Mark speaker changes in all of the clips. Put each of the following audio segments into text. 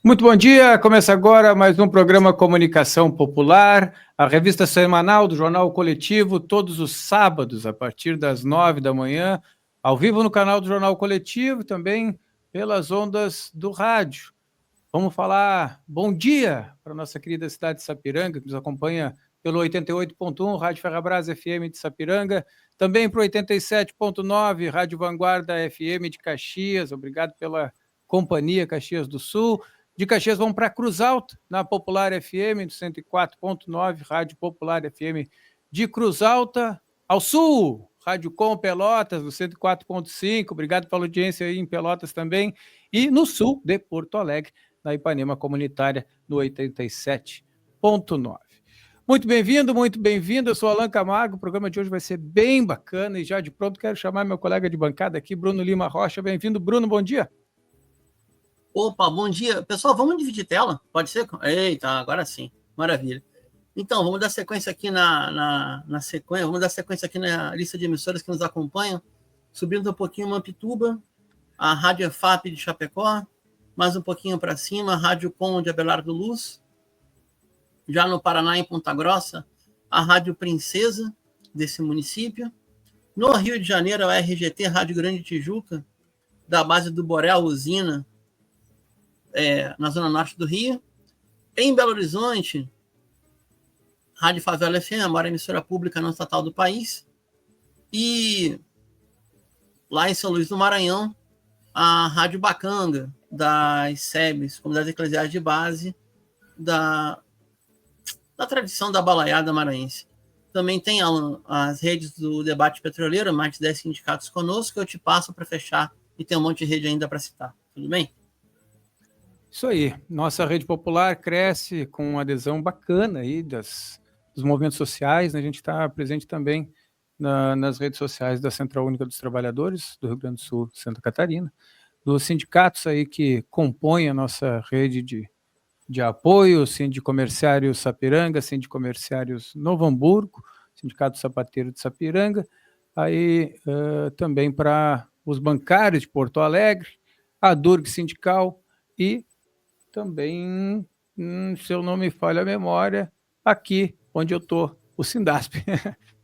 Speaker 1: Muito bom dia, começa agora mais um programa Comunicação Popular, a revista semanal do Jornal Coletivo, todos os sábados, a partir das 9 da manhã, ao vivo no canal do Jornal Coletivo, também pelas ondas do rádio. Vamos falar bom dia para a nossa querida cidade de Sapiranga, que nos acompanha pelo 88.1, Rádio Ferrabras FM de Sapiranga, também para o 87.9, Rádio Vanguarda FM de Caxias, obrigado pela companhia, Caxias do Sul. De Caxias vamos para Cruz Alta, na Popular FM, do 104.9, Rádio Popular FM de Cruz Alta. Ao sul, Rádio Com Pelotas, do 104.5, obrigado pela audiência aí em Pelotas também. E no sul de Porto Alegre, na Ipanema Comunitária, no 87.9. Muito bem-vindo, eu sou Alan Camargo, o programa de hoje vai ser bem bacana e já de pronto quero chamar meu colega de bancada aqui, Bruno Lima Rocha. Bem-vindo, Bruno, bom dia.
Speaker 2: Opa, bom dia. Pessoal, vamos dividir tela? Pode ser? Eita, agora sim. Maravilha. Então, vamos dar sequência aqui na sequência, vamos dar sequência aqui na lista de emissoras que nos acompanham. Subindo um pouquinho Mampituba, a Rádio EFAP de Chapecó, mais um pouquinho para cima, a Rádio Com de Abelardo Luz. Já no Paraná, em Ponta Grossa, a Rádio Princesa desse município. No Rio de Janeiro, a RGT, Rádio Grande Tijuca, da base do Borel Usina, na zona norte do Rio. Em Belo Horizonte, Rádio Favela FM, a maior emissora pública não estatal do país. E lá em São Luís do Maranhão, a Rádio Bacanga, das SEBs, Comunidades Eclesiais de Base, da tradição da balaiada maranhense. Também tem as redes do debate petroleiro, mais de 10 sindicatos conosco, que eu te passo para fechar, e tem um monte de rede ainda para citar. Tudo bem?
Speaker 1: Isso aí, nossa rede popular cresce com uma adesão bacana aí dos movimentos sociais, né? A gente está presente também nas redes sociais da Central Única dos Trabalhadores do Rio Grande do Sul, Santa Catarina, dos sindicatos aí que compõem a nossa rede de apoio, Sindicomerciários Sapiranga, Sindicomerciários Novo Hamburgo, Sindicato Sapateiro de Sapiranga, aí também para os bancários de Porto Alegre, a Durg Sindical e também, se eu não me falha a memória, aqui onde eu estou, o Sindasp,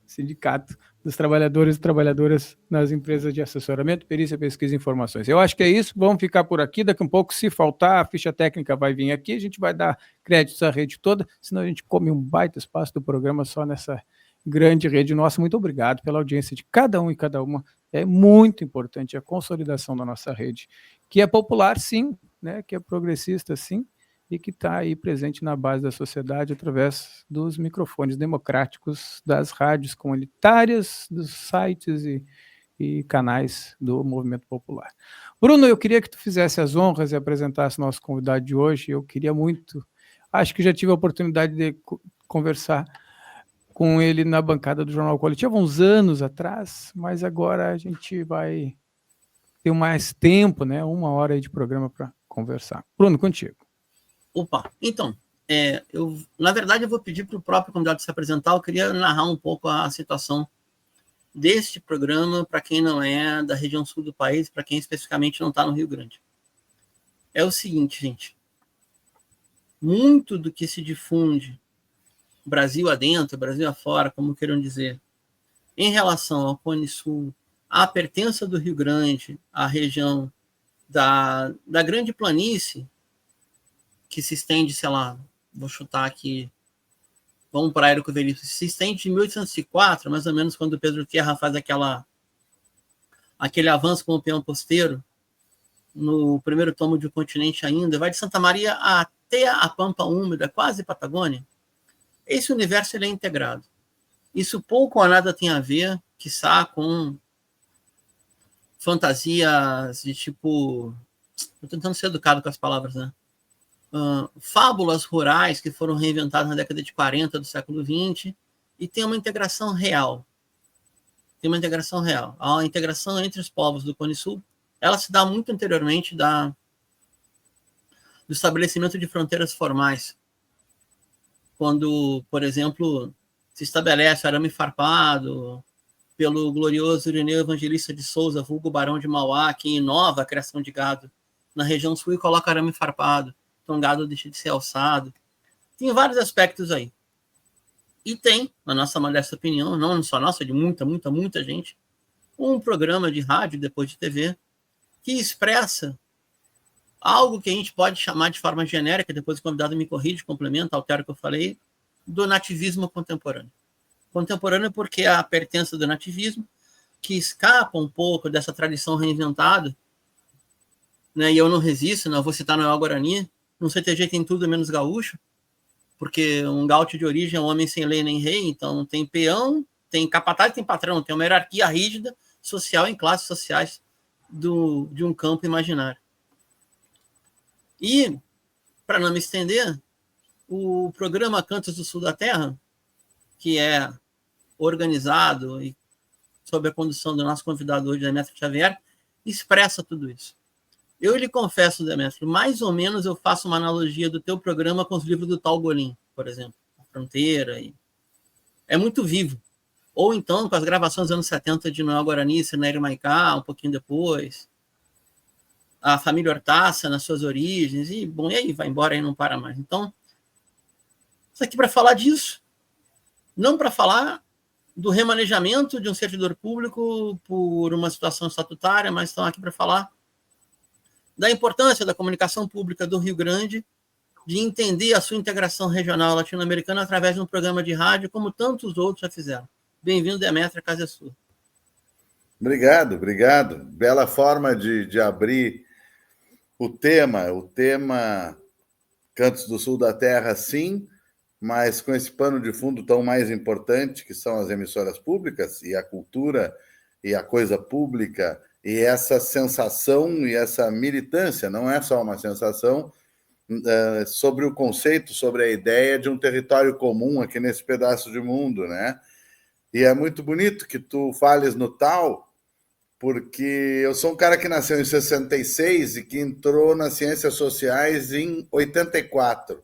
Speaker 1: Sindicato dos Trabalhadores e Trabalhadoras nas Empresas de Assessoramento, Perícia, Pesquisa e Informações. Eu acho que é isso, vamos ficar por aqui, daqui a um pouco, se faltar, a ficha técnica vai vir aqui, a gente vai dar créditos à rede toda, senão a gente come um baita espaço do programa só nessa grande rede nossa. Muito obrigado pela audiência de cada um e cada uma, é muito importante a consolidação da nossa rede, que é popular, sim, né, que é progressista, sim, e que está aí presente na base da sociedade através dos microfones democráticos, das rádios comunitárias, dos sites e canais do Movimento Popular. Bruno, eu queria que tu fizesse as honras e apresentasse nosso convidado de hoje. Eu queria muito, acho que já tive a oportunidade de conversar com ele na bancada do Jornal Coletivo, uns anos atrás, mas agora a gente vai ter mais tempo, né? 1 hora aí de programa para conversar. Bruno, contigo.
Speaker 2: Opa, então, na verdade eu vou pedir para o próprio convidado se apresentar. Eu queria narrar um pouco a situação deste programa para quem não é da região sul do país, para quem especificamente não está no Rio Grande. É o seguinte, gente, muito do que se difunde, Brasil adentro, Brasil afora, como queiram dizer, em relação ao Cone Sul, à pertença do Rio Grande, à região da Grande Planície, que se estende, sei lá, vou chutar aqui, vamos para Érico Veríssimo, se estende de 1804, mais ou menos quando Pedro Guerra faz aquele avanço com o peão posteiro, no primeiro tomo de O Continente ainda, vai de Santa Maria até a Pampa Úmida, quase Patagônia. Esse universo ele é integrado. Isso pouco ou nada tem a ver, quiçá, com fantasias de tipo... Estou tentando ser educado com as palavras, né? Fábulas rurais que foram reinventadas na década de 40 do século XX e tem uma integração real. Tem uma integração real. A integração entre os povos do Cone Sul, ela se dá muito anteriormente do estabelecimento de fronteiras formais. Quando, por exemplo, se estabelece arame farpado pelo glorioso Irineu Evangelista de Souza, vulgo Barão de Mauá, que inova a criação de gado na região sul e coloca arame farpado. Então o gado deixa de ser alçado. Tem vários aspectos aí. E tem, na nossa modesta opinião, não só nossa, de muita gente, um programa de rádio, depois de TV, que expressa algo que a gente pode chamar de forma genérica, depois o convidado me corrige, complementa, altera o que eu falei, do nativismo contemporâneo. Contemporâneo porque a pertença do nativismo, que escapa um pouco dessa tradição reinventada, né, e eu não resisto, não vou citar Noel Guarani, não sei ter jeito em tudo menos gaúcho, porque um gaúcho de origem é um homem sem lei nem rei, então tem peão, tem capataz, tem patrão, tem uma hierarquia rígida social em classes sociais de um campo imaginário. E, para não me estender, o programa Cantos do Sul da Terra, que é organizado e sob a condução do nosso convidado hoje, Demetrio Xavier, expressa tudo isso. Eu lhe confesso, Demetrio, mais ou menos eu faço uma analogia do teu programa com os livros do Tal Golim, por exemplo, A Fronteira. É muito vivo. Ou então com as gravações dos anos 70 de Noel Guarani, Cinério Maicá, um pouquinho depois. A família Hortaça nas suas origens. E, bom, e aí vai embora e não para mais. Então, isso aqui para falar disso. Não para falar do remanejamento de um servidor público por uma situação estatutária, mas estão aqui para falar da importância da comunicação pública do Rio Grande, de entender a sua integração regional latino-americana através de um programa de rádio, como tantos outros já fizeram. Bem-vindo, Demetrio, a casa é sua.
Speaker 3: Obrigado. Bela forma de abrir o tema Cantos do Sul da Terra, sim, mas com esse pano de fundo tão mais importante, que são as emissoras públicas e a cultura e a coisa pública, e essa sensação e essa militância, não é só uma sensação, sobre o conceito, sobre a ideia de um território comum aqui nesse pedaço de mundo, né? E é muito bonito que tu fales no tal, porque eu sou um cara que nasceu em 66 e que entrou nas ciências sociais em 84.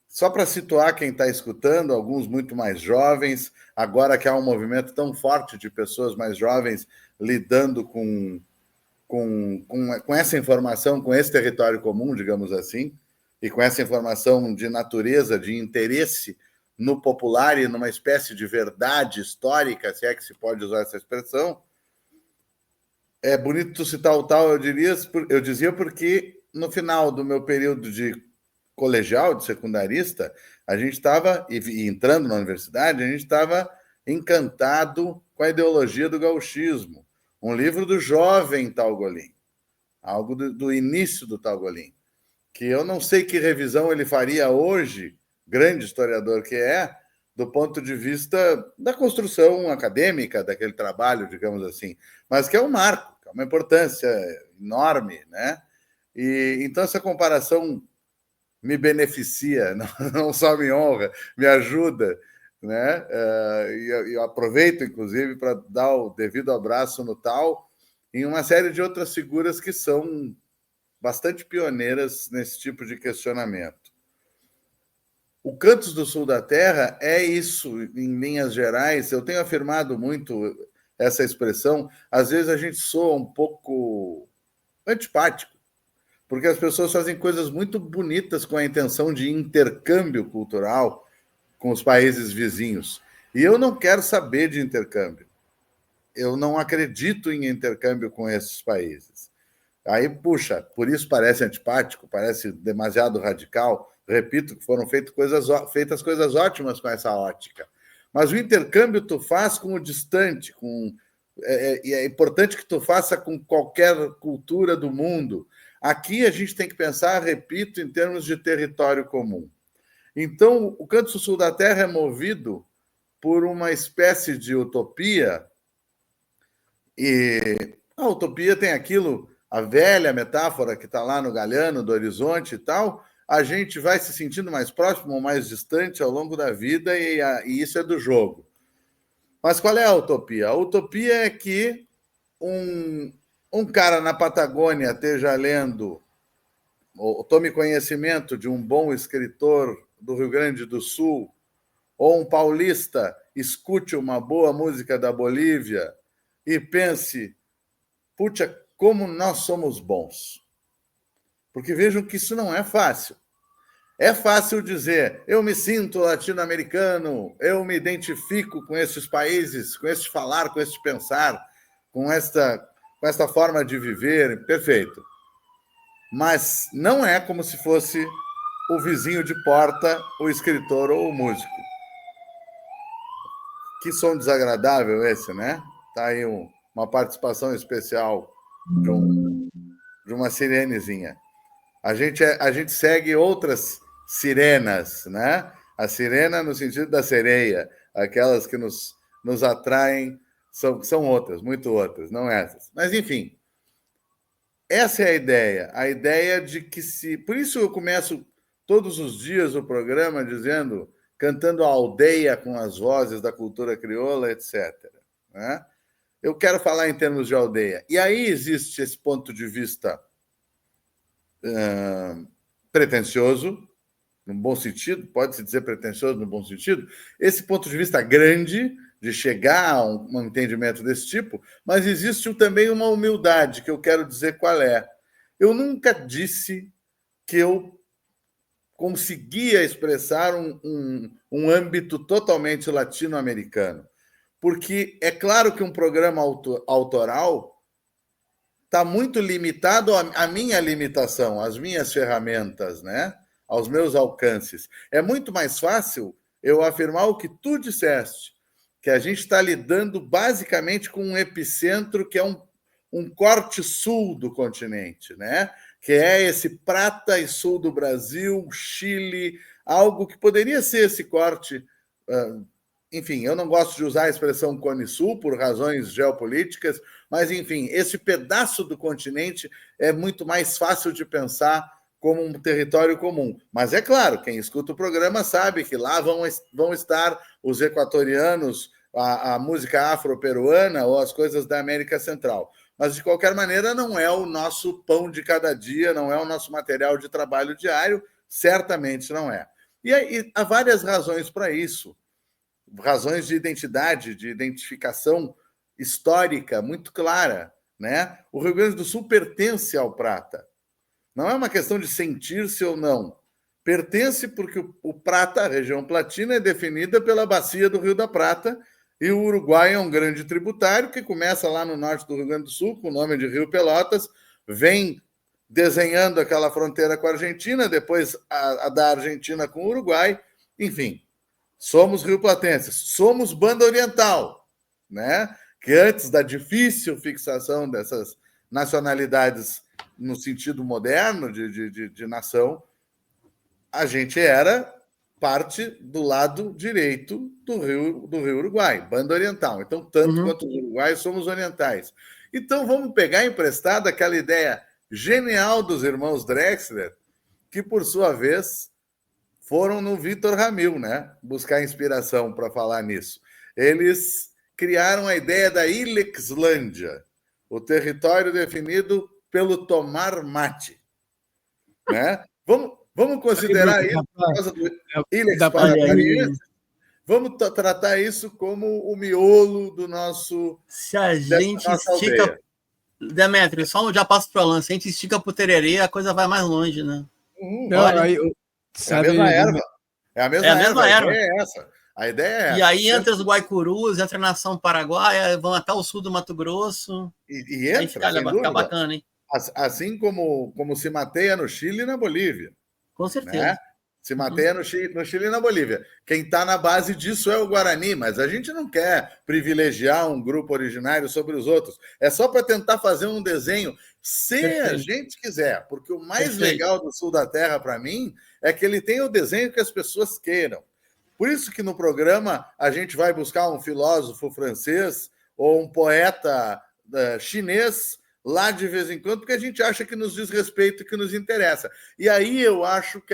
Speaker 3: Só para situar quem está escutando, alguns muito mais jovens, agora que há um movimento tão forte de pessoas mais jovens lidando com essa informação, com esse território comum, digamos assim, e com essa informação de natureza, de interesse no popular e numa espécie de verdade histórica, se é que se pode usar essa expressão. É bonito tu citar o tal, eu dizia porque no final do meu período de colegial, de secundarista, a gente estava, e entrando na universidade, a gente estava encantado com a ideologia do gauchismo. Um livro do jovem Tal Golim, algo do início do Tal Golim, que eu não sei que revisão ele faria hoje, grande historiador que é, do ponto de vista da construção acadêmica daquele trabalho, digamos assim, mas que é um marco, que é uma importância enorme, né? E então essa comparação me beneficia, não só me honra, me ajuda, né? E eu aproveito, inclusive, para dar o devido abraço no Tal e uma série de outras figuras que são bastante pioneiras nesse tipo de questionamento. O Cantos do Sul da Terra é isso, em linhas gerais. Eu tenho afirmado muito essa expressão. Às vezes a gente soa um pouco antipático, porque as pessoas fazem coisas muito bonitas com a intenção de intercâmbio cultural com os países vizinhos. E eu não quero saber de intercâmbio. Eu não acredito em intercâmbio com esses países. Aí, puxa, por isso parece antipático, parece demasiado radical. Repito que foram feitas coisas ótimas com essa ótica. Mas o intercâmbio tu faz com o distante, e é importante que tu faça com qualquer cultura do mundo. Aqui a gente tem que pensar, repito, em termos de território comum. Então, o Cantos do Sul da Terra é movido por uma espécie de utopia, e a utopia tem aquilo, a velha metáfora que está lá no Galeano, do horizonte e tal, a gente vai se sentindo mais próximo ou mais distante ao longo da vida, e isso é do jogo. Mas qual é a utopia? A utopia é que um cara na Patagônia esteja lendo, ou tome conhecimento de um bom escritor do Rio Grande do Sul, ou um paulista escute uma boa música da Bolívia e pense, puxa, como nós somos bons. Porque vejam que isso não é fácil. É fácil dizer, eu me sinto latino-americano, eu me identifico com esses países, com este falar, com este pensar, com esta forma de viver, perfeito. Mas não é como se fosse o vizinho de porta, o escritor ou o músico. Que som desagradável esse, né? Está aí uma participação especial de uma sirenezinha. A gente segue outras sirenas, né? A sirena no sentido da sereia, aquelas que nos atraem, são outras, muito outras, não essas. Mas, enfim, essa é a ideia de que Por isso eu começo todos os dias o programa cantando a aldeia com as vozes da cultura crioula, etc. Né? Eu quero falar em termos de aldeia. E aí existe esse ponto de vista pretensioso, no bom sentido, pode-se dizer pretensioso no bom sentido, esse ponto de vista grande, de chegar a um entendimento desse tipo, mas existe também uma humildade, que eu quero dizer qual é. Eu nunca disse que eu conseguia expressar um âmbito totalmente latino-americano, porque é claro que um programa autoral está muito limitado à minha limitação, às minhas ferramentas, né? Aos meus alcances. É muito mais fácil eu afirmar o que tu disseste, que a gente está lidando basicamente com um epicentro que é um corte sul do continente, né? Que é esse prata e sul do Brasil, Chile, algo que poderia ser esse corte. Enfim, eu não gosto de usar a expressão Cone Sul por razões geopolíticas, mas, enfim, esse pedaço do continente é muito mais fácil de pensar como um território comum. Mas é claro, quem escuta o programa sabe que lá vão estar os equatorianos, a música afro-peruana ou as coisas da América Central. Mas, de qualquer maneira, não é o nosso pão de cada dia, não é o nosso material de trabalho diário, certamente não é. E aí, há várias razões para isso. Razões de identidade, de identificação histórica muito clara, né? O Rio Grande do Sul pertence ao Prata. Não é uma questão de sentir-se ou não. Pertence porque o Prata, a região platina, é definida pela bacia do Rio da Prata, e o Uruguai é um grande tributário que começa lá no norte do Rio Grande do Sul, com o nome de Rio Pelotas, vem desenhando aquela fronteira com a Argentina, depois a da Argentina com o Uruguai, enfim. Somos rioplatenses, somos banda oriental, né? Que antes da difícil fixação dessas nacionalidades no sentido moderno de nação, a gente era parte do lado direito do Rio Uruguai, banda oriental. Então, tanto quanto os uruguaios, somos orientais. Então, vamos pegar emprestada aquela ideia genial dos irmãos Drexler, que, por sua vez, foram no Vitor Ramil, né? Buscar inspiração para falar nisso. Eles criaram a ideia da Ilexlândia, o território definido pelo tomar mate. Né? Vamos considerar isso por causa do Ilex Paranaense. Vamos tratar isso como o miolo do nosso.
Speaker 2: Se a gente estica Demetrio, só já passo para o Alan. Se a gente estica pro tererê, a coisa vai mais longe, né?
Speaker 1: Não,
Speaker 2: Olha,
Speaker 1: aí,
Speaker 3: É a
Speaker 1: sabe,
Speaker 3: mesma erva. É a mesma
Speaker 2: é a mesma
Speaker 3: erva. A
Speaker 2: erva.
Speaker 3: ideia é essa. A ideia é essa.
Speaker 2: E aí entra os Guaicurus, entra a nação paraguaia, vão até o sul do Mato Grosso.
Speaker 3: E
Speaker 2: Aí
Speaker 3: entra, sem
Speaker 2: fica
Speaker 3: dúvida.
Speaker 2: bacana, hein?
Speaker 3: Assim como se mateia no Chile e na Bolívia.
Speaker 2: Com certeza.
Speaker 3: Né? Se mateia no Chile e na Bolívia. Quem está na base disso é o Guarani, mas a gente não quer privilegiar um grupo originário sobre os outros. É só para tentar fazer um desenho, se a gente quiser, porque o mais legal do Sul da Terra, para mim, é que ele tem o desenho que as pessoas queiram. Por isso que no programa a gente vai buscar um filósofo francês ou um poeta chinês lá de vez em quando, porque a gente acha que nos diz respeito e que nos interessa. E aí eu acho que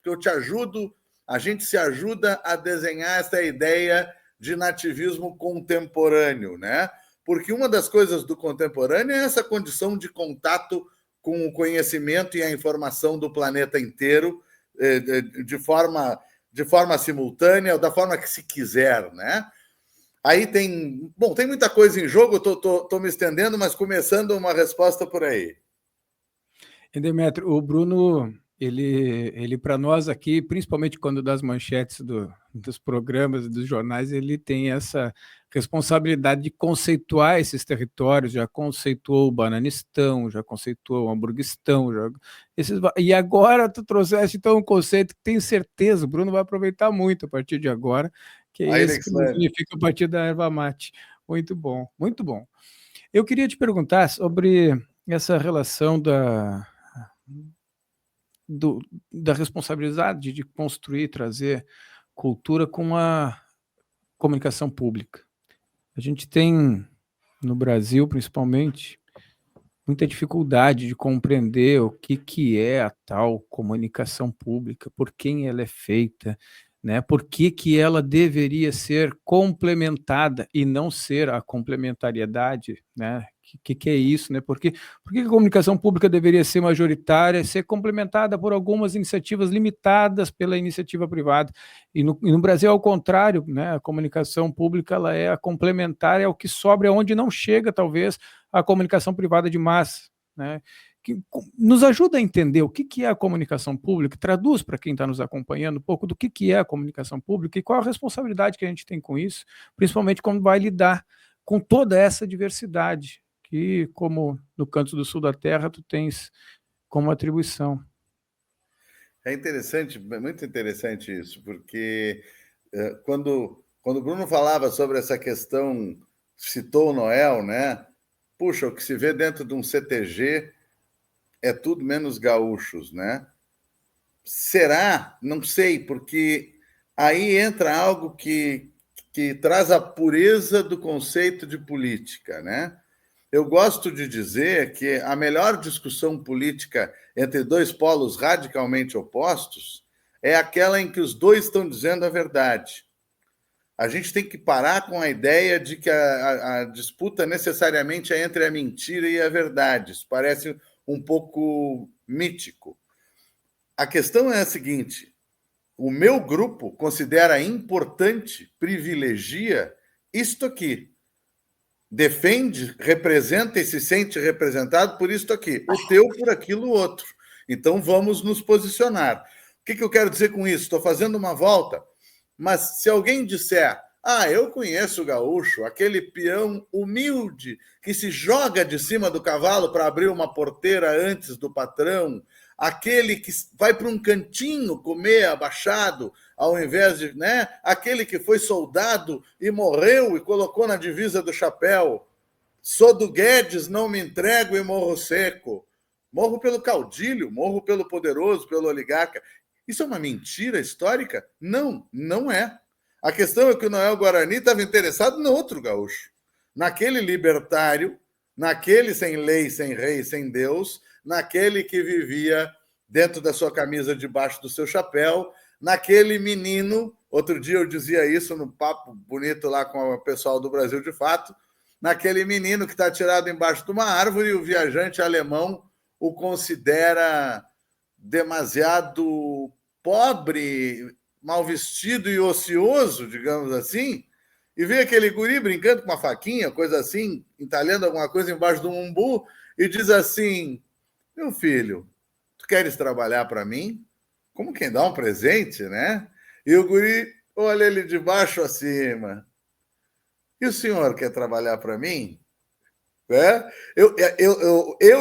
Speaker 3: eu te ajudo, a gente se ajuda a desenhar essa ideia de nativismo contemporâneo, né? Porque uma das coisas do contemporâneo é essa condição de contato com o conhecimento e a informação do planeta inteiro de forma simultânea, ou da forma que se quiser, né? Aí tem muita coisa em jogo, estou me estendendo, mas começando uma resposta por aí.
Speaker 1: Demetrio, o Bruno, ele para nós aqui, principalmente quando das manchetes dos programas, dos jornais, ele tem essa responsabilidade de conceituar esses territórios, já conceituou o Bananistão, já conceituou o Hamburguistão, e agora tu trouxeste então um conceito que tenho certeza, o Bruno vai aproveitar muito a partir de agora, que é esse que significa a partir da erva mate. Muito bom, muito bom. Eu queria te perguntar sobre essa relação da responsabilidade de construir, trazer cultura com a comunicação pública. A gente tem, no Brasil principalmente, muita dificuldade de compreender o que é a tal comunicação pública, por quem ela é feita, né? Por que ela deveria ser complementada e não ser a complementariedade, né? Que é isso, né? Por que a comunicação pública deveria ser majoritária e ser complementada por algumas iniciativas limitadas pela iniciativa privada? E no Brasil, ao contrário, né? A comunicação pública ela é a complementar, é o que sobra, onde não chega, talvez, a comunicação privada de massa, né? Que nos ajuda a entender o que é a comunicação pública, traduz para quem está nos acompanhando um pouco do que é a comunicação pública e qual a responsabilidade que a gente tem com isso, principalmente quando vai lidar com toda essa diversidade que, como no Canto do Sul da Terra, tu tens como atribuição.
Speaker 3: É interessante, muito interessante isso, porque quando o Bruno falava sobre essa questão, citou o Noel, né? Puxa, o que se vê dentro de um CTG é tudo menos gaúchos, né? Será? Não sei, porque aí entra algo que traz a pureza do conceito de política, né? Eu gosto de dizer que a melhor discussão política entre dois polos radicalmente opostos é aquela em que os dois estão dizendo a verdade. A gente tem que parar com a ideia de que a disputa necessariamente é entre a mentira e a verdade. Isso parece um pouco mítico. A questão é a seguinte: o meu grupo considera importante, privilegia isto aqui. Defende, representa e se sente representado por isto aqui. O teu por aquilo outro. Então vamos nos posicionar. O que eu quero dizer com isso? Estou fazendo uma volta. Mas se alguém disser, eu conheço o gaúcho, aquele peão humilde que se joga de cima do cavalo para abrir uma porteira antes do patrão, aquele que vai para um cantinho comer abaixado, ao invés de, né? Aquele que foi soldado e morreu e colocou na divisa do chapéu. Sou do Guedes, não me entrego e morro seco. Morro pelo caudilho, morro pelo poderoso, pelo oligarca. Isso é uma mentira histórica? Não, não é. A questão é que o Noel Guarani estava interessado no outro gaúcho, naquele libertário, naquele sem lei, sem rei, sem Deus, naquele que vivia dentro da sua camisa, debaixo do seu chapéu, naquele menino, outro dia eu dizia isso no papo bonito lá com o pessoal do Brasil de Fato, naquele menino que está tirado embaixo de uma árvore e o viajante alemão o considera demasiado pobre, mal vestido e ocioso, digamos assim, e vê aquele guri brincando com uma faquinha, coisa assim, entalhando alguma coisa embaixo do umbu, e diz assim: meu filho, tu queres trabalhar para mim? Como quem dá um presente, né? E o guri olha ele de baixo acima. E o senhor quer trabalhar para mim? Né? Eu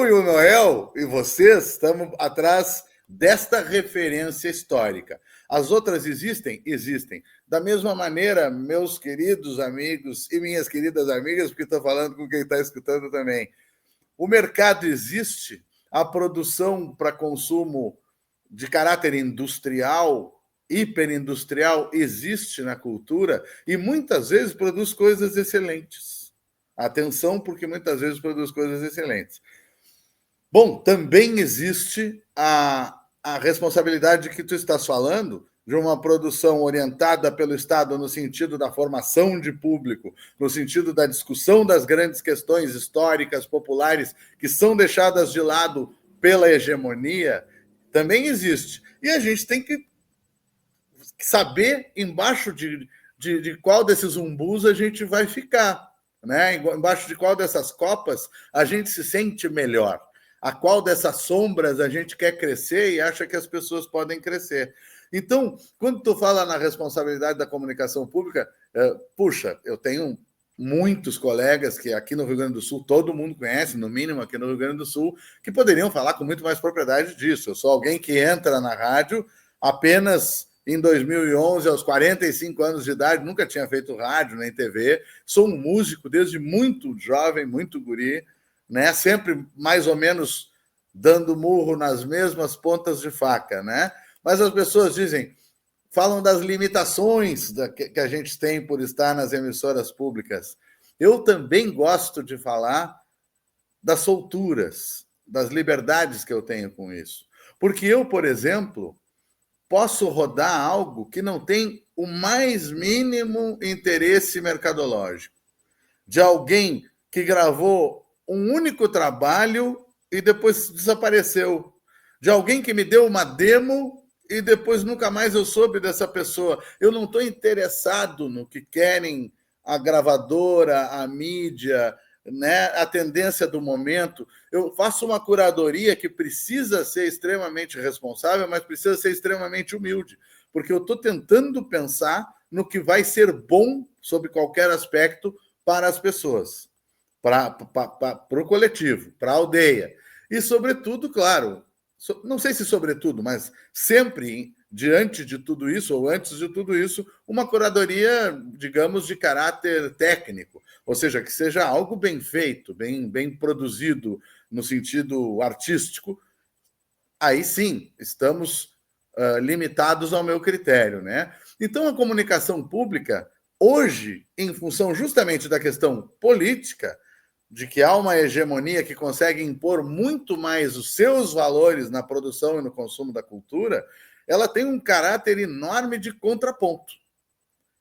Speaker 3: e o Noel e vocês estamos atrás desta referência histórica. As outras existem? Existem. Da mesma maneira, meus queridos amigos e minhas queridas amigas, porque estou falando com quem está escutando também, o mercado existe, a produção para consumo de caráter industrial, hiperindustrial, existe na cultura e muitas vezes produz coisas excelentes. Atenção, porque muitas vezes produz coisas excelentes. Bom, também existe a responsabilidade que tu estás falando de uma produção orientada pelo Estado no sentido da formação de público, no sentido da discussão das grandes questões históricas, populares, que são deixadas de lado pela hegemonia, também existe. E a gente tem que saber embaixo de qual desses umbus a gente vai ficar, né? Embaixo de qual dessas copas a gente se sente melhor, a qual dessas sombras a gente quer crescer e acha que as pessoas podem crescer. Então, quando tu fala na responsabilidade da comunicação pública, puxa, eu tenho muitos colegas que aqui no Rio Grande do Sul, todo mundo conhece, no mínimo aqui no Rio Grande do Sul, que poderiam falar com muito mais propriedade disso. Eu sou alguém que entra na rádio apenas em 2011, aos 45 anos de idade, nunca tinha feito rádio nem TV, sou um músico desde muito jovem, muito guri, né? Sempre mais ou menos dando murro nas mesmas pontas de faca, né? Mas as pessoas falam das limitações que a gente tem por estar nas emissoras públicas. Eu também gosto de falar das solturas, das liberdades que eu tenho com isso. Porque eu, por exemplo, posso rodar algo que não tem o mais mínimo interesse mercadológico. De alguém que gravou um único trabalho e depois desapareceu. De alguém que me deu uma demo e depois nunca mais eu soube dessa pessoa. Eu não estou interessado no que querem a gravadora, a mídia, né, a tendência do momento. Eu faço uma curadoria que precisa ser extremamente responsável, mas precisa ser extremamente humilde, porque eu estou tentando pensar no que vai ser bom, sob qualquer aspecto, para as pessoas, para o coletivo, para a aldeia. E, sobretudo, claro, não sei se sobretudo, mas sempre diante de tudo isso, ou antes de tudo isso, uma curadoria, digamos, de caráter técnico, ou seja, que seja algo bem feito, bem produzido no sentido artístico. Aí sim, estamos limitados ao meu critério, né? Então, a comunicação pública, hoje, em função justamente da questão política, de que há uma hegemonia que consegue impor muito mais os seus valores na produção e no consumo da cultura, ela tem um caráter enorme de contraponto.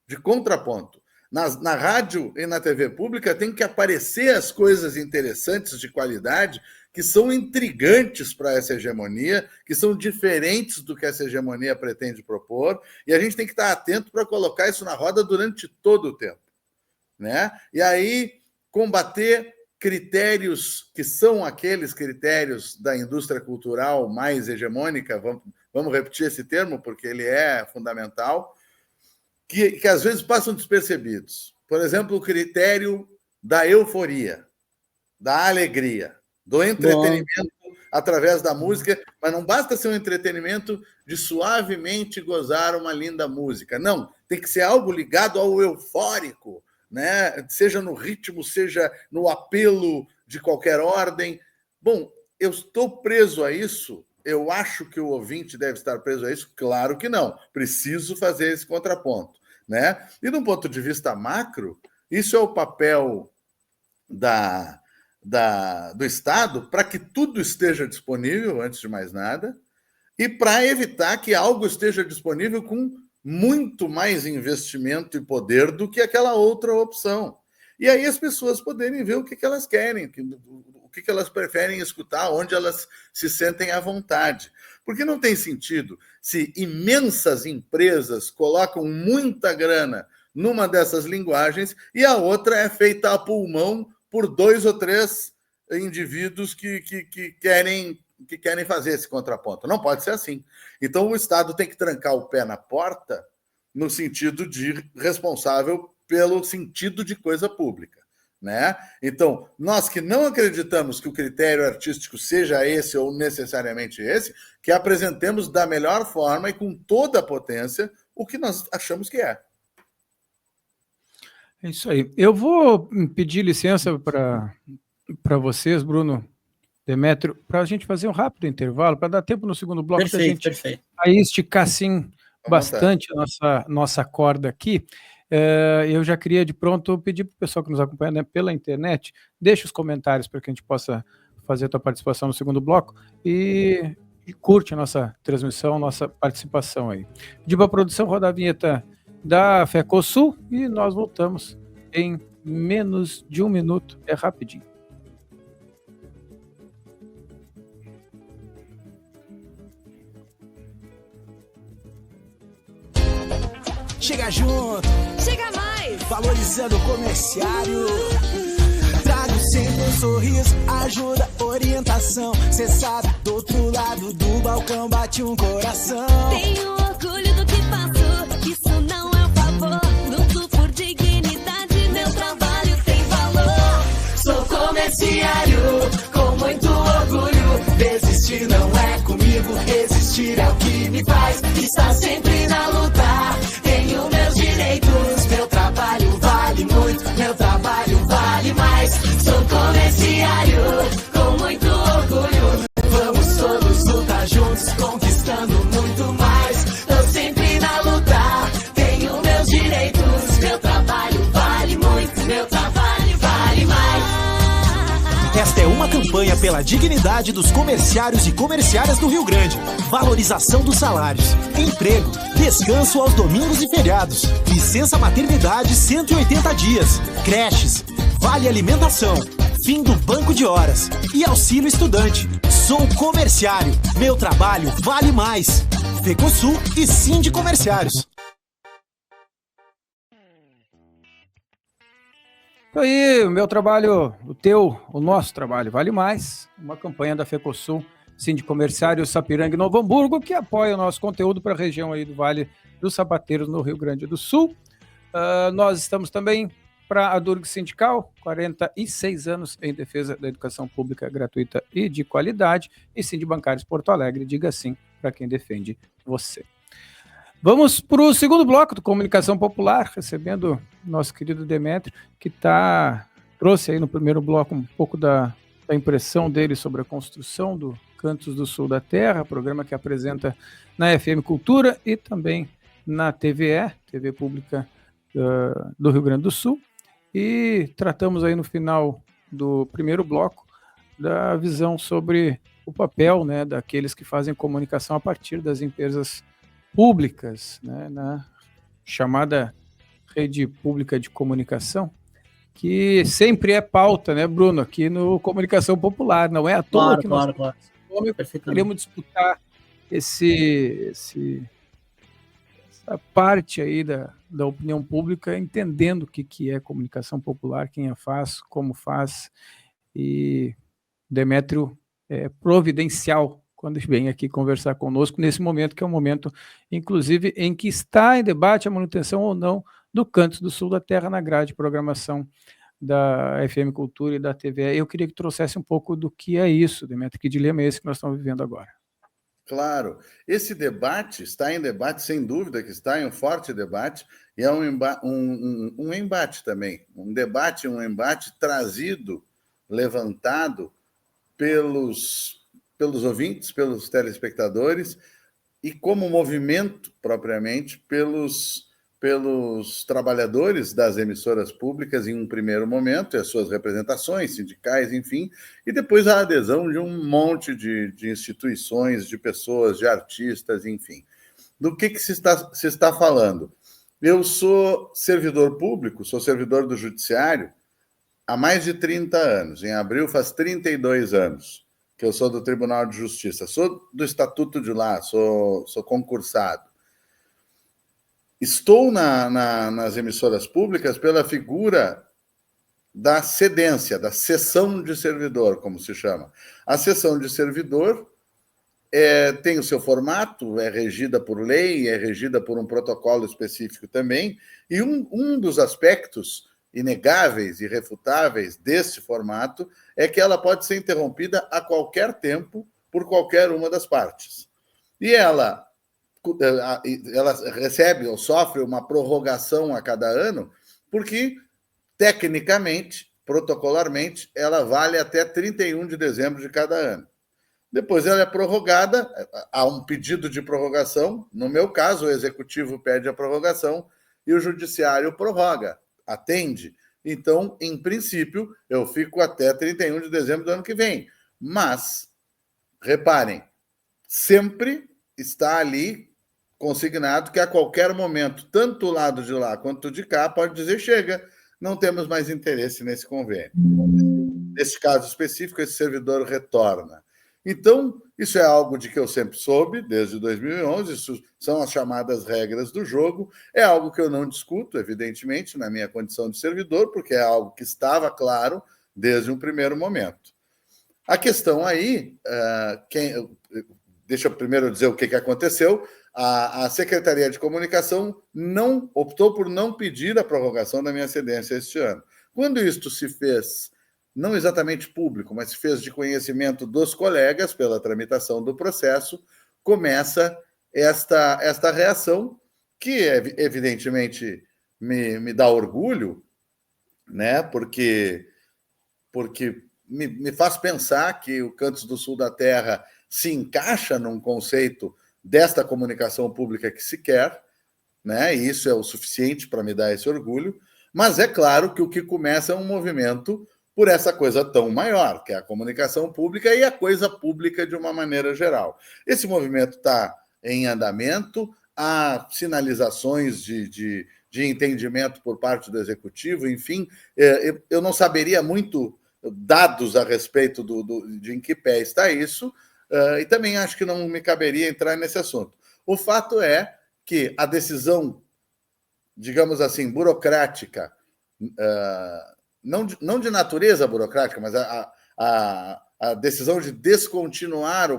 Speaker 3: De contraponto. Na rádio e na TV pública tem que aparecer as coisas interessantes de qualidade que são intrigantes para essa hegemonia, que são diferentes do que essa hegemonia pretende propor, e a gente tem que estar atento para colocar isso na roda durante todo o tempo, né? E aí combater critérios que são aqueles critérios da indústria cultural mais hegemônica, vamos repetir esse termo porque ele é fundamental, que às vezes passam despercebidos. Por exemplo, o critério da euforia, da alegria, do entretenimento através da música, mas não basta ser um entretenimento de suavemente gozar uma linda música. Não, tem que ser algo ligado ao eufórico, né? Seja no ritmo, seja no apelo de qualquer ordem. Bom, eu estou preso a isso? Eu acho que o ouvinte deve estar preso a isso? Claro que não. Preciso fazer esse contraponto, né? E do ponto de vista macro, isso é o papel do Estado para que tudo esteja disponível, antes de mais nada, e para evitar que algo esteja disponível com muito mais investimento e poder do que aquela outra opção. E aí as pessoas poderem ver o que elas querem, o que elas preferem escutar, onde elas se sentem à vontade. Porque não tem sentido se imensas empresas colocam muita grana numa dessas linguagens, e a outra é feita a pulmão por 2 ou 3 indivíduos que querem fazer esse contraponto. Não pode ser assim. Então, o Estado tem que trancar o pé na porta no sentido de responsável pelo sentido de coisa pública, né? Então, nós que não acreditamos que o critério artístico seja esse ou necessariamente esse, que apresentemos da melhor forma e com toda a potência o que nós achamos que é.
Speaker 1: É isso aí. Eu vou pedir licença para vocês, Bruno, Demétrio, para a gente fazer um rápido intervalo, para dar tempo no segundo bloco da gente aí esticar, sim, bastante a nossa corda aqui. Eu já queria, de pronto, pedir para o pessoal que nos acompanha, né, pela internet, deixe os comentários para que a gente possa fazer a tua participação no segundo bloco e curte a nossa transmissão, nossa participação aí. Pedir para a produção rodar a vinheta da FECOSUL e nós voltamos em menos de 1 minuto, é rapidinho.
Speaker 4: Chega junto,
Speaker 5: chega mais,
Speaker 4: valorizando o comerciário. Trago sempre um sorriso, ajuda, orientação. Cê sabe, do outro lado do balcão bate um coração.
Speaker 5: Tenho orgulho do que faço, isso não é um favor. Luto por dignidade, meu trabalho tem valor.
Speaker 4: Sou comerciário, com muito orgulho. Desistir não é comigo, resistir é o que me faz estar sempre na luta. Tenho meus direitos, meu trabalho vale muito, meu trabalho vale mais. Sou comerciário, com muito orgulho. Vamos todos lutar juntos, conquistando muito mais. Tô sempre na luta, tenho meus direitos, meu trabalho vale muito, meu trabalho vale mais. Esta é uma campanha pela dignidade dos comerciários e comerciárias do Rio Grande. Valorização dos salários, emprego, descanso aos domingos e feriados, licença maternidade 180 dias, creches, vale alimentação, fim do banco de horas e auxílio estudante. Sou comerciário, meu trabalho vale mais. FECOSUL e Sindicomerciários.
Speaker 1: Aí, o meu trabalho, o nosso trabalho vale mais. Uma campanha da FECOSUL, Sindicomerciário Sapiranga e Novo Hamburgo, que apoia o nosso conteúdo para a região aí do Vale dos Sapateiros, no Rio Grande do Sul. Nós estamos também para a Durg Sindical, 46 anos em defesa da educação pública gratuita e de qualidade, e Sindibancários Porto Alegre, diga sim para quem defende você. Vamos para o segundo bloco do Comunicação Popular, recebendo nosso querido Demétrio, que trouxe aí no primeiro bloco um pouco da impressão dele sobre a construção do Cantos do Sul da Terra, programa que apresenta na FM Cultura e também na TVE, TV Pública do Rio Grande do Sul. E tratamos aí no final do primeiro bloco da visão sobre o papel, né, daqueles que fazem comunicação a partir das empresas públicas, né, na chamada rede pública de comunicação, que sempre é pauta, né, Bruno, aqui no Comunicação Popular, não é à toa que nós queremos disputar essa parte aí da opinião pública, entendendo o que é comunicação popular, quem a faz, como faz, e Demétrio é providencial quando vem aqui conversar conosco, nesse momento que é um momento, inclusive, em que está em debate a manutenção ou não do Cantos do Sul da Terra na grade de programação da FM Cultura e da TVE. Eu queria que trouxesse um pouco do que é isso, Demétrio, que dilema é esse que nós estamos vivendo agora?
Speaker 3: Claro, esse debate está em debate, sem dúvida que está em um forte debate, e é um embate também, um embate trazido, levantado pelos ouvintes, pelos telespectadores, e como movimento, propriamente, pelos trabalhadores das emissoras públicas em um primeiro momento, e as suas representações sindicais, enfim, e depois a adesão de um monte de instituições, de pessoas, de artistas, enfim. Do que se está falando? Eu sou servidor público, sou servidor do Judiciário há mais de 30 anos. Em abril faz 32 anos que eu sou do Tribunal de Justiça. Sou do Estatuto de lá, sou concursado. estou nas emissoras públicas pela figura da cedência, da cessão de servidor, como se chama. A cessão de servidor tem o seu formato, é regida por lei, é regida por um protocolo específico também, e um dos aspectos inegáveis e irrefutáveis desse formato é que ela pode ser interrompida a qualquer tempo por qualquer uma das partes. E ela recebe ou sofre uma prorrogação a cada ano, porque, tecnicamente, protocolarmente, ela vale até 31 de dezembro de cada ano. Depois ela é prorrogada, há um pedido de prorrogação, no meu caso, o Executivo pede a prorrogação e o Judiciário prorroga, atende. Então, em princípio, eu fico até 31 de dezembro do ano que vem. Mas, reparem, sempre está ali consignado que a qualquer momento, tanto o lado de lá quanto o de cá, pode dizer, chega, não temos mais interesse nesse convênio. Nesse caso específico, esse servidor retorna. Então, isso é algo de que eu sempre soube, desde 2011, isso são as chamadas regras do jogo, é algo que eu não discuto, evidentemente, na minha condição de servidor, porque é algo que estava claro desde um primeiro momento. A questão aí, deixa eu primeiro dizer o que aconteceu, a Secretaria de Comunicação optou por não pedir a prorrogação da minha cedência este ano. Quando isto se fez, não exatamente público, mas se fez de conhecimento dos colegas pela tramitação do processo, começa esta reação, que evidentemente me dá orgulho, né? Porque me faz pensar que o Cantos do Sul da Terra se encaixa num conceito desta comunicação pública que se quer, né? E isso é o suficiente para me dar esse orgulho, mas é claro que o que começa é um movimento por essa coisa tão maior, que é a comunicação pública e a coisa pública de uma maneira geral. Esse movimento está em andamento, há sinalizações de entendimento por parte do Executivo, enfim, eu não saberia muito dados a respeito de em que pé está isso, e também acho que não me caberia entrar nesse assunto. O fato é que a decisão, digamos assim, burocrática, não de natureza burocrática, mas a decisão de descontinuar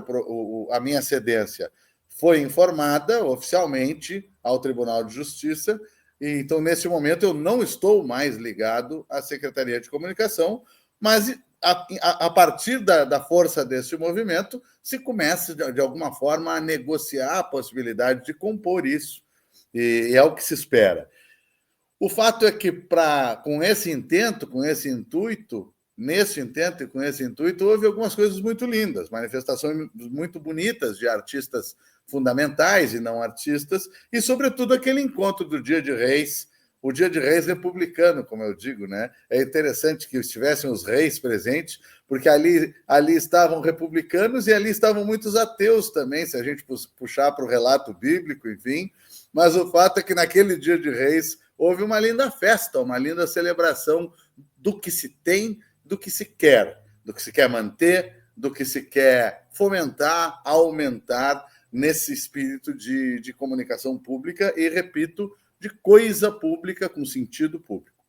Speaker 3: a minha cedência foi informada oficialmente ao Tribunal de Justiça, e então, nesse momento, eu não estou mais ligado à Secretaria de Comunicação, mas a partir da força desse movimento, se começa, de alguma forma, a negociar a possibilidade de compor isso, e é o que se espera. O fato é que, com esse intento, nesse intento e com esse intuito, houve algumas coisas muito lindas, manifestações muito bonitas de artistas fundamentais e não artistas, e, sobretudo, aquele encontro do Dia de Reis, o Dia de Reis republicano, como eu digo, né? É interessante que estivessem os reis presentes, porque ali estavam republicanos e ali estavam muitos ateus também, se a gente puxar para o relato bíblico, enfim, mas o fato é que naquele Dia de Reis houve uma linda festa, uma linda celebração do que se tem, do que se quer manter, do que se quer fomentar, aumentar nesse espírito de comunicação pública e, repito, de coisa pública com sentido público.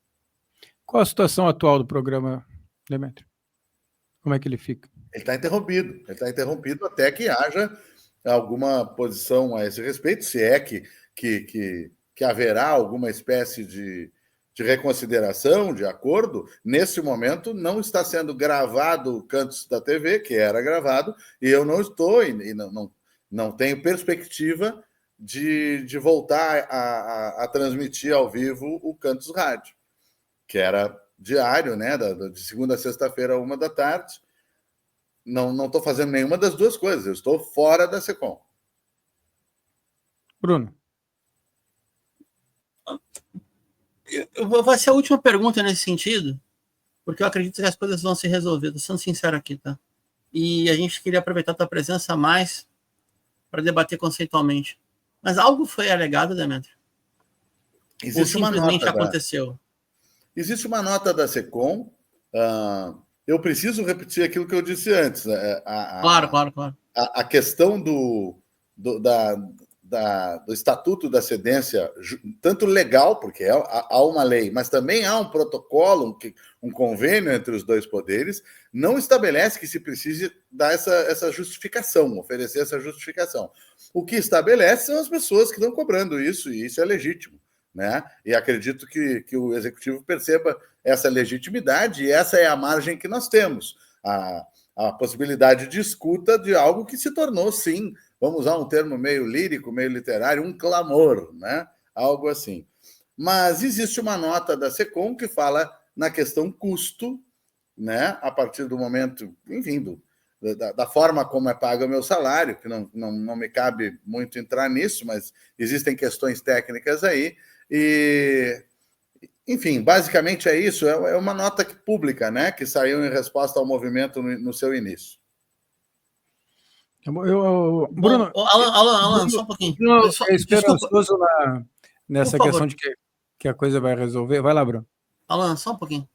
Speaker 1: Qual a situação atual do programa, Demétrio? Como é que ele fica?
Speaker 3: Ele está interrompido até que haja alguma posição a esse respeito, se é que haverá alguma espécie de reconsideração, de acordo. Nesse momento, não está sendo gravado o Cantos da TV, que era gravado, e eu não estou, e não tenho perspectiva de voltar a transmitir ao vivo o Cantos Rádio, que era diário, né, de segunda a sexta-feira, 13h. Não estou fazendo nenhuma das duas coisas, eu estou fora da SECOM.
Speaker 1: Bruno.
Speaker 2: Vai ser a última pergunta nesse sentido, porque eu acredito que as coisas vão se resolver, estou sendo sincero aqui, tá? E a gente queria aproveitar a tua presença mais para debater conceitualmente. Mas algo foi alegado, Demétrio?
Speaker 3: Existe
Speaker 2: ou simplesmente aconteceu?
Speaker 3: Existe uma nota da SECOM. Eu preciso repetir aquilo que eu disse antes.
Speaker 2: Claro.
Speaker 3: A questão do Estatuto da Cedência, tanto legal, porque há uma lei, mas também há um protocolo, um convênio entre os dois poderes, não estabelece que se precise dar essa justificação, oferecer essa justificação. O que estabelece são as pessoas que estão cobrando isso, e isso é legítimo, né? E acredito que o Executivo perceba essa legitimidade, e essa é a margem que nós temos, a possibilidade de escuta de algo que se tornou, sim, vamos usar um termo meio lírico, meio literário, um clamor, né? Algo assim. Mas existe uma nota da SECOM que fala na questão custo, né? A partir do momento, enfim, da forma como é pago o meu salário, que não me cabe muito entrar nisso, mas existem questões técnicas aí, e, enfim, basicamente é isso, é uma nota pública, né? Que saiu em resposta ao movimento no seu início.
Speaker 1: Bruno,
Speaker 2: Alan, só um pouquinho.
Speaker 1: Bruno é esperançoso nessa questão de que a coisa vai resolver. Vai lá, Bruno.
Speaker 2: Alan, só um pouquinho.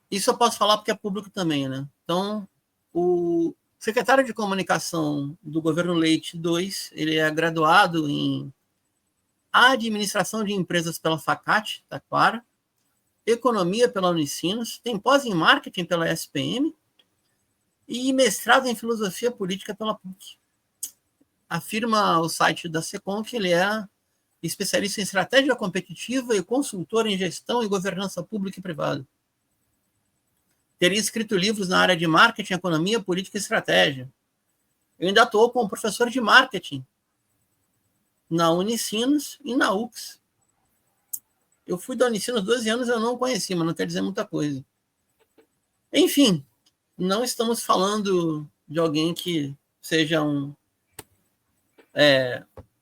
Speaker 2: Isso eu posso falar porque é público também, né? Então, o secretário de comunicação do governo Leite II, ele é graduado em administração de empresas pela FACAT, Taquara, economia pela Unicinos, tem pós em marketing pela SPM, e mestrado em filosofia política pela PUC. Afirma o site da SECOM que ele é especialista em estratégia competitiva e consultor em gestão e governança pública e privada. Teria escrito livros na área de marketing, economia, política e estratégia. Eu ainda atuou como professor de marketing na Unicinos e na UX. Eu fui da Unicinos 12 anos, eu não conheci, mas não quer dizer muita coisa. Enfim, não estamos falando de alguém que seja um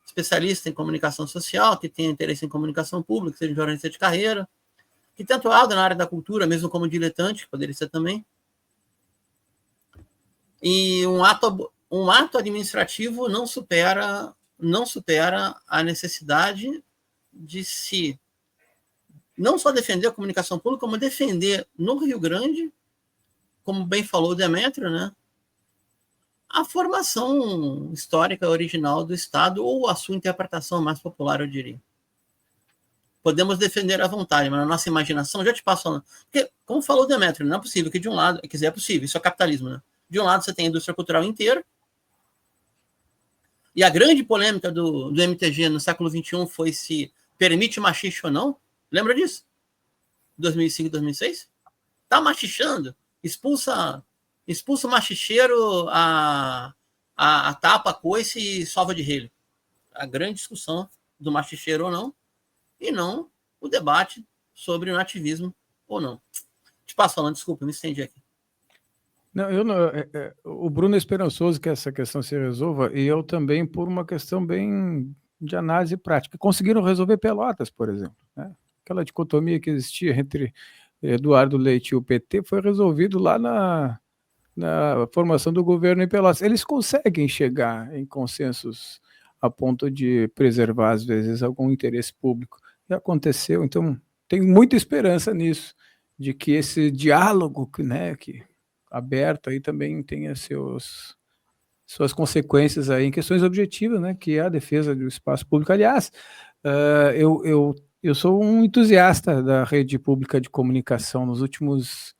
Speaker 2: especialista em comunicação social, que tenha interesse em comunicação pública, seja um jornalista de carreira, que tenha atuado na área da cultura, mesmo como diletante, poderia ser também. E um ato administrativo não supera a necessidade de se não só defender a comunicação pública, como defender no Rio Grande, como bem falou o Demétrio, né, a formação histórica original do Estado, ou a sua interpretação mais popular, eu diria. Podemos defender à vontade, mas na nossa imaginação, já te passo falando. Porque, como falou o Demétrio, não é possível que de um lado, quer dizer, é possível, isso é capitalismo, né? De um lado você tem a indústria cultural inteira, e a grande polêmica do MTG no século XXI foi se permite machixe ou não. Lembra disso? 2005, 2006? Tá machichando. Expulsa o machicheiro, a tapa, a coice e sova de relho. A grande discussão do machicheiro ou não, e não o debate sobre o nativismo ou não. Te passo falando, desculpa, me estendi aqui.
Speaker 1: Não, o Bruno é esperançoso que essa questão se resolva, e eu também por uma questão bem de análise prática. Conseguiram resolver Pelotas, por exemplo, né? Aquela dicotomia que existia entre Eduardo Leite e o PT foi resolvido lá na formação do governo em Pelotas. Eles conseguem chegar em consensos a ponto de preservar, às vezes, algum interesse público. E aconteceu, então tenho muita esperança nisso, de que esse diálogo, né, que aberto aí também tenha suas consequências aí em questões objetivas, né, que é a defesa do espaço público. Aliás, eu sou um entusiasta da rede pública de comunicação. Nos últimos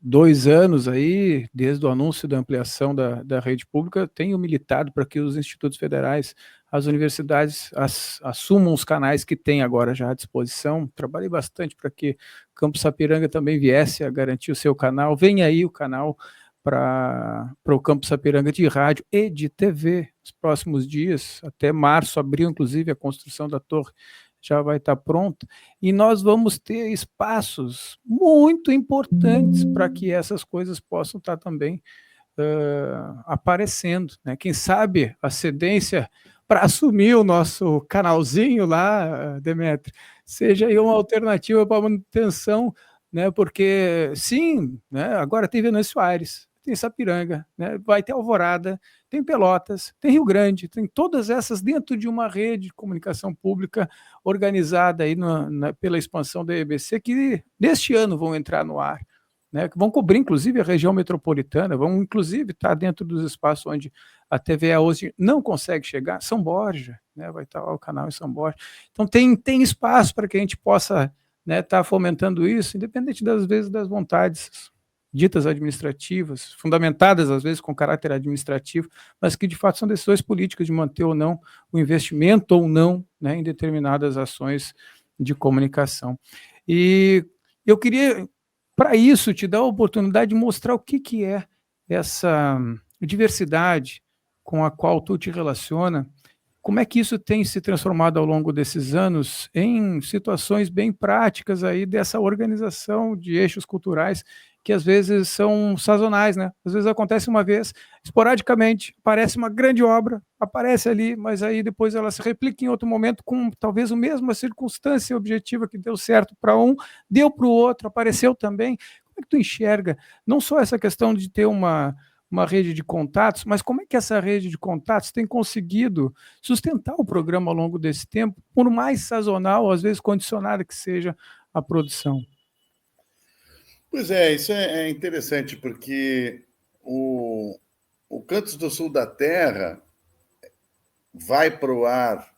Speaker 1: 2 anos aí, desde o anúncio da ampliação da rede pública, tenho militado para que os institutos federais, as universidades assumam os canais que têm agora já à disposição. Trabalhei bastante para que Campus Sapiranga também viesse a garantir o seu canal. Vem aí o canal para o Campus Sapiranga de rádio e de TV nos próximos dias, até março, abril, inclusive, a construção da torre já vai estar pronta, e nós vamos ter espaços muito importantes para que essas coisas possam estar também aparecendo, né? Quem sabe a cedência para assumir o nosso canalzinho lá, Demétrio, seja aí uma alternativa para a manutenção, né? Porque, sim, né? Agora tem Venâncio Aires, tem Sapiranga, né? Vai ter Alvorada, tem Pelotas, tem Rio Grande, tem todas essas dentro de uma rede de comunicação pública organizada aí pela expansão da EBC, que neste ano vão entrar no ar, né, que vão cobrir, inclusive, a região metropolitana, vão, inclusive, estar dentro dos espaços onde a TVA hoje não consegue chegar. São Borja, né, vai estar lá o canal em São Borja. Então, tem espaço para que a gente possa, né, estar fomentando isso, independente, das vezes, das vontades ditas administrativas, fundamentadas, às vezes, com caráter administrativo, mas que, de fato, são decisões políticas de manter ou não o investimento ou não, né, em determinadas ações de comunicação. E eu queria, para isso, te dar a oportunidade de mostrar o que é essa diversidade com a qual tu te relaciona, como é que isso tem se transformado ao longo desses anos em situações bem práticas aí dessa organização de eixos culturais que às vezes são sazonais, né? Às vezes acontece uma vez, esporadicamente, aparece uma grande obra, aparece ali, mas aí depois ela se replica em outro momento com talvez a mesma circunstância objetiva que deu certo para um, deu para o outro, apareceu também. Como é que tu enxerga não só essa questão de ter uma rede de contatos, mas como é que essa rede de contatos tem conseguido sustentar o programa ao longo desse tempo, por mais sazonal, às vezes condicionada que seja a produção?
Speaker 3: Pois é, isso é interessante, porque o Cantos do Sul da Terra vai para o ar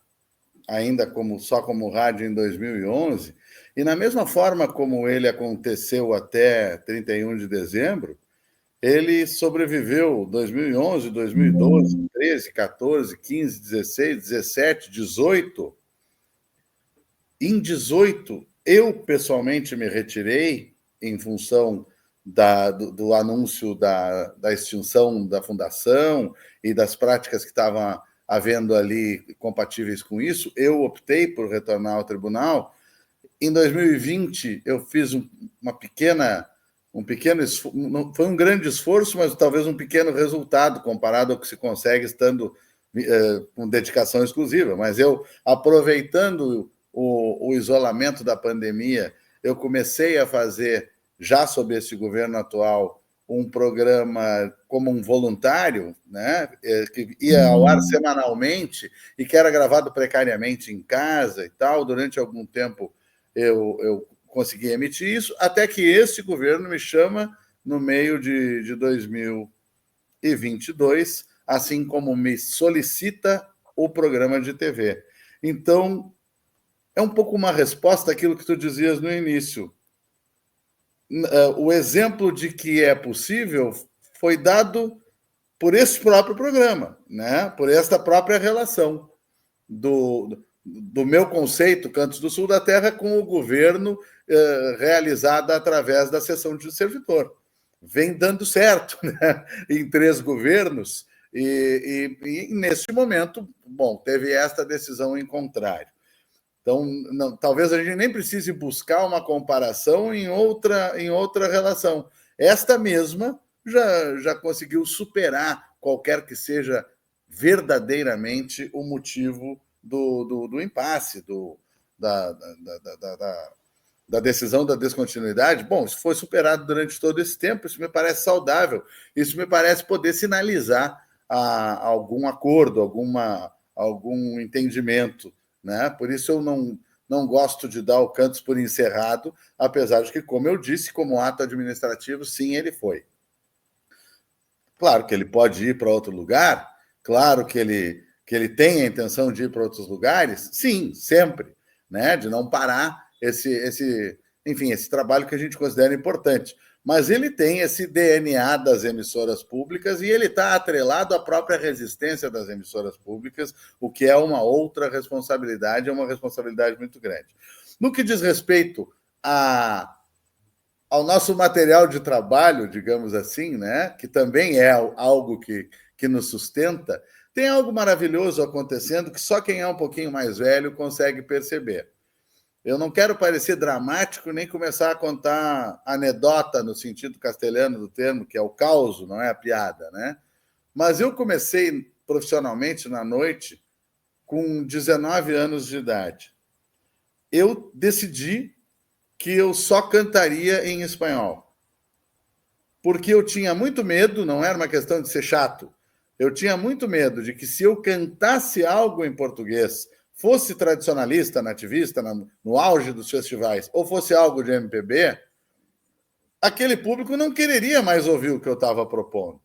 Speaker 3: ainda só como rádio em 2011, e na mesma forma como ele aconteceu até 31 de dezembro, ele sobreviveu 2011, 2012, 13, 14, 15, 16, 17, 18. Em 18, eu pessoalmente me retirei em função do anúncio da extinção da fundação e das práticas que estavam havendo ali compatíveis com isso. Eu optei por retornar ao tribunal. Em 2020, eu fiz um pequeno esforço, não foi um grande esforço, mas talvez um pequeno resultado comparado ao que se consegue estando com dedicação exclusiva. Mas eu, aproveitando o isolamento da pandemia, eu comecei a fazer, já sob esse governo atual, um programa como um voluntário, né, que ia ao ar semanalmente e que era gravado precariamente em casa e tal. Durante algum tempo eu consegui emitir isso, até que este governo me chama no meio de 2022, assim como me solicita o programa de TV. Então, é um pouco uma resposta àquilo que tu dizias no início. O exemplo de que é possível foi dado por esse próprio programa, né? Por esta própria relação do meu conceito, Cantos do Sul da Terra, com o governo realizada através da sessão de servidor. Vem dando certo, né? Em 3 governos, e nesse momento, bom, teve esta decisão em contrário. Então, talvez a gente nem precise buscar uma comparação em outra relação. Esta mesma já conseguiu superar qualquer que seja verdadeiramente o motivo do impasse, da decisão da descontinuidade. Bom, isso foi superado durante todo esse tempo, isso me parece saudável, isso me parece poder sinalizar algum acordo, algum entendimento, né? Por isso eu não gosto de dar o Cantos por encerrado, apesar de que, como eu disse, como ato administrativo, sim, ele foi. Claro que ele pode ir para outro lugar, claro que ele tem a intenção de ir para outros lugares, sim, sempre, né? De não parar esse trabalho que a gente considera importante. Mas ele tem esse DNA das emissoras públicas e ele está atrelado à própria resistência das emissoras públicas, o que é uma outra responsabilidade, é uma responsabilidade muito grande. No que diz respeito ao nosso material de trabalho, digamos assim, né, que também é algo que nos sustenta, tem algo maravilhoso acontecendo que só quem é um pouquinho mais velho consegue perceber. Eu não quero parecer dramático nem começar a contar anedota no sentido castelhano do termo, que é o causo, não é a piada, né? Mas eu comecei profissionalmente na noite com 19 anos de idade. Eu decidi que eu só cantaria em espanhol. Porque eu tinha muito medo, não era uma questão de ser chato, eu tinha muito medo de que se eu cantasse algo em português, fosse tradicionalista, nativista, no auge dos festivais, ou fosse algo de MPB, aquele público não quereria mais ouvir o que eu estava propondo.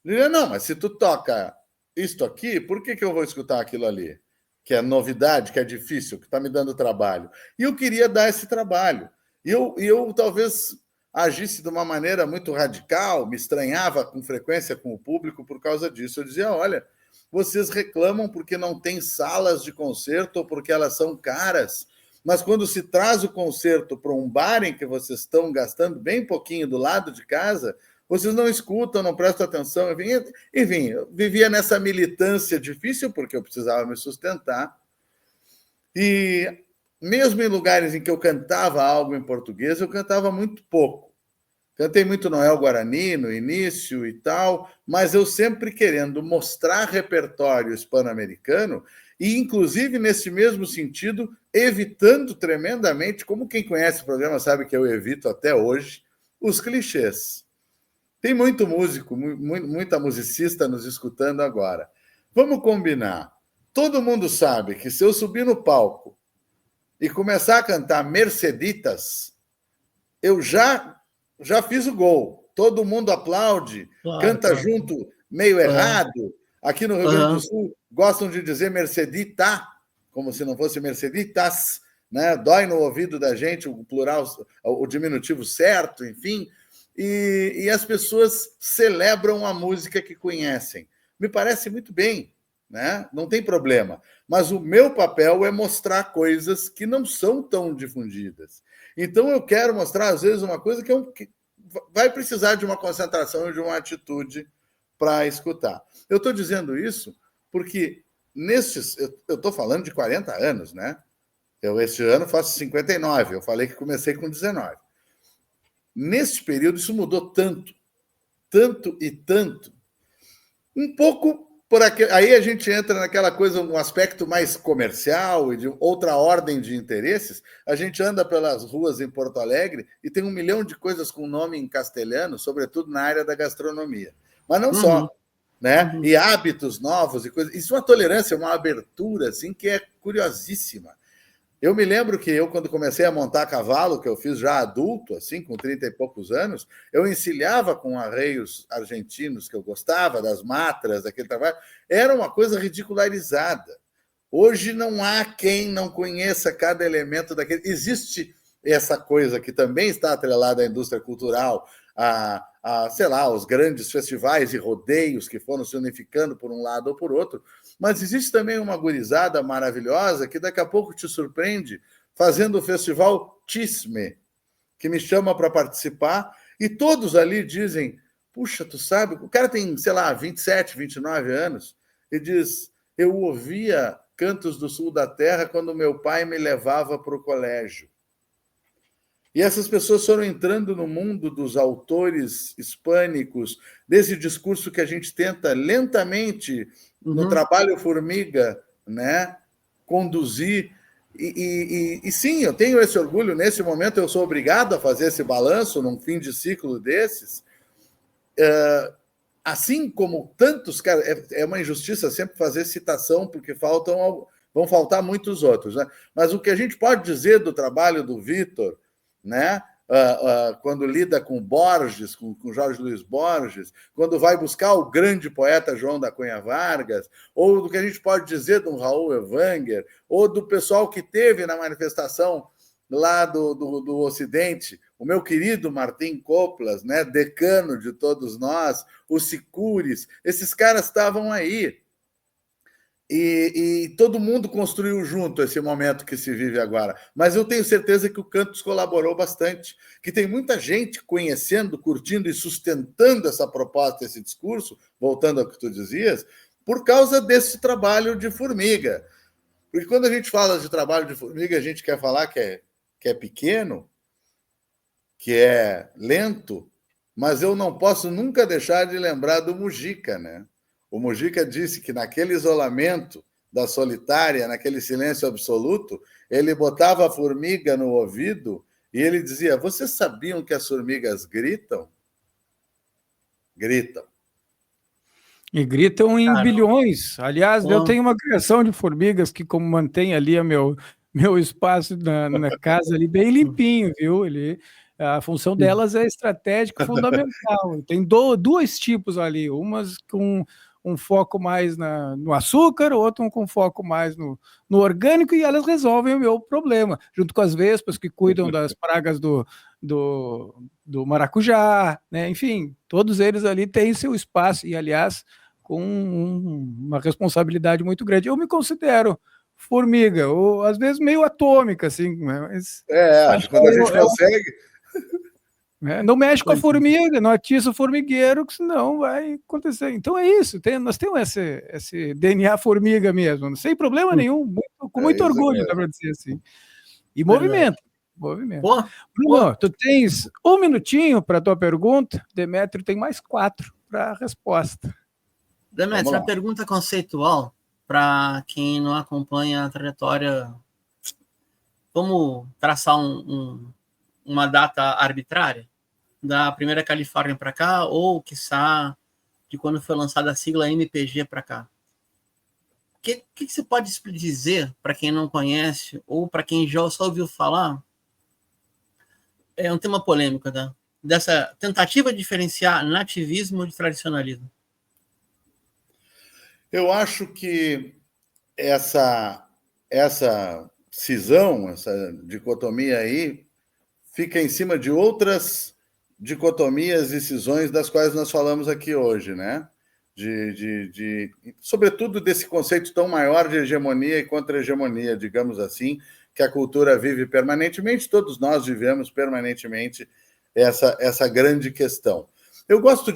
Speaker 3: Ele diria, não, mas se tu toca isto aqui, por que eu vou escutar aquilo ali? Que é novidade, que é difícil, que está me dando trabalho. E eu queria dar esse trabalho. E eu talvez agisse de uma maneira muito radical, me estranhava com frequência com o público por causa disso. Eu dizia, olha, vocês reclamam porque não tem salas de concerto ou porque elas são caras, mas quando se traz o concerto para um bar em que vocês estão gastando bem pouquinho do lado de casa, vocês não escutam, não prestam atenção. Enfim, eu vivia nessa militância difícil porque eu precisava me sustentar. E mesmo em lugares em que eu cantava algo em português, eu cantava muito pouco. Cantei muito Noel Guarani no início e tal, mas eu sempre querendo mostrar repertório hispano-americano e, inclusive, nesse mesmo sentido, evitando tremendamente, como quem conhece o programa sabe que eu evito até hoje, os clichês. Tem muito músico, muita musicista nos escutando agora. Vamos combinar. Todo mundo sabe que se eu subir no palco e começar a cantar Merceditas, eu já fiz o gol. Todo mundo aplaude, canta junto, meio errado. Aqui no Rio Grande do Sul, gostam de dizer Mercedita, como se não fosse Merceditas, né? Dói no ouvido da gente o plural, o diminutivo certo, enfim. E as pessoas celebram a música que conhecem. Me parece muito bem, né? Não tem problema. Mas o meu papel é mostrar coisas que não são tão difundidas. Então, eu quero mostrar, às vezes, uma coisa que vai precisar de uma concentração e de uma atitude para escutar. Eu estou dizendo isso porque eu estou falando de 40 anos, né? Este ano faço 59, eu falei que comecei com 19. Nesse período, isso mudou tanto, tanto e tanto. Um pouco por aqui. Aí a gente entra naquela coisa, um aspecto mais comercial e de outra ordem de interesses. A gente anda pelas ruas em Porto Alegre e tem 1 milhão de coisas com nome em castelhano, sobretudo na área da gastronomia. Mas não só, né? E hábitos novos e coisas. Isso é uma tolerância, uma abertura, assim, que é curiosíssima. Eu me lembro que quando comecei a montar cavalo, que eu fiz já adulto, assim, com 30 e poucos anos, eu encilhava com arreios argentinos que eu gostava, das matras, daquele trabalho. Era uma coisa ridicularizada. Hoje não há quem não conheça cada elemento daquele. Existe essa coisa que também está atrelada à indústria cultural, sei lá, os grandes festivais e rodeios que foram se unificando por um lado ou por outro, mas existe também uma gurizada maravilhosa que daqui a pouco te surpreende fazendo o festival Tisme, que me chama para participar, e todos ali dizem, puxa, tu sabe, o cara tem, sei lá, 27, 29 anos, e diz, eu ouvia Cantos do Sul da Terra quando meu pai me levava para o colégio. E essas pessoas foram entrando no mundo dos autores hispânicos, desse discurso que a gente tenta lentamente, no trabalho formiga, né, conduzir. E sim, eu tenho esse orgulho. Nesse momento, eu sou obrigado a fazer esse balanço num fim de ciclo desses. Assim como tantos... Cara, é uma injustiça sempre fazer citação, porque vão faltar muitos outros, né? Mas o que a gente pode dizer do trabalho do Vítor, né? Quando lida com Borges, com Jorge Luiz Borges, quando vai buscar o grande poeta João da Cunha Vargas, ou do que a gente pode dizer do Raul Evanger, ou do pessoal que teve na manifestação lá do Ocidente, o meu querido Martim Coplas, né, decano de todos nós, o Sicures, esses caras estavam aí. E todo mundo construiu junto esse momento que se vive agora. Mas eu tenho certeza que o Cantos colaborou bastante, que tem muita gente conhecendo, curtindo e sustentando essa proposta, esse discurso, voltando ao que tu dizias, por causa desse trabalho de formiga. Porque quando a gente fala de trabalho de formiga, a gente quer falar que é pequeno, que é lento, mas eu não posso nunca deixar de lembrar do Mujica, né? O Mujica disse que naquele isolamento da solitária, naquele silêncio absoluto, ele botava a formiga no ouvido e ele dizia, vocês sabiam que as formigas gritam? Gritam.
Speaker 1: E gritam em bilhões. Aliás, eu tenho uma criação de formigas que, como mantém ali meu espaço na casa ali bem limpinho, viu? A função delas é estratégica fundamental. Tem dois tipos ali, umas com um foco mais no açúcar, outro com foco mais no orgânico, e elas resolvem o meu problema, junto com as vespas que cuidam das pragas do maracujá, né? Enfim, todos eles ali têm seu espaço, e aliás, com uma responsabilidade muito grande. Eu me considero formiga, ou às vezes meio atômica, assim, mas acho
Speaker 3: quando a
Speaker 1: que
Speaker 3: gente consegue.
Speaker 1: não mexe com a formiga, não atiça o formigueiro, que senão vai acontecer. Então é isso, nós temos esse DNA formiga mesmo, sem problema nenhum, com muito orgulho, dá para dizer assim. E movimento.
Speaker 2: Boa.
Speaker 1: Bruno, tu tens 1 minutinho para a tua pergunta, Demétrio tem mais 4 para a resposta.
Speaker 2: Demétrio, a pergunta conceitual, para quem não acompanha a trajetória, vamos traçar uma data arbitrária da primeira Califórnia para cá, ou, quiçá, de quando foi lançada a sigla MPG para cá. O que você pode dizer para quem não conhece, ou para quem já só ouviu falar? É um tema polêmico, tá? Dessa tentativa de diferenciar nativismo de tradicionalismo.
Speaker 3: Eu acho que essa cisão, essa dicotomia aí, fica em cima de outras dicotomias e cisões das quais nós falamos aqui hoje, né? Sobretudo desse conceito tão maior de hegemonia e contra-hegemonia, digamos assim, que a cultura vive permanentemente, todos nós vivemos permanentemente essa grande questão. Eu gosto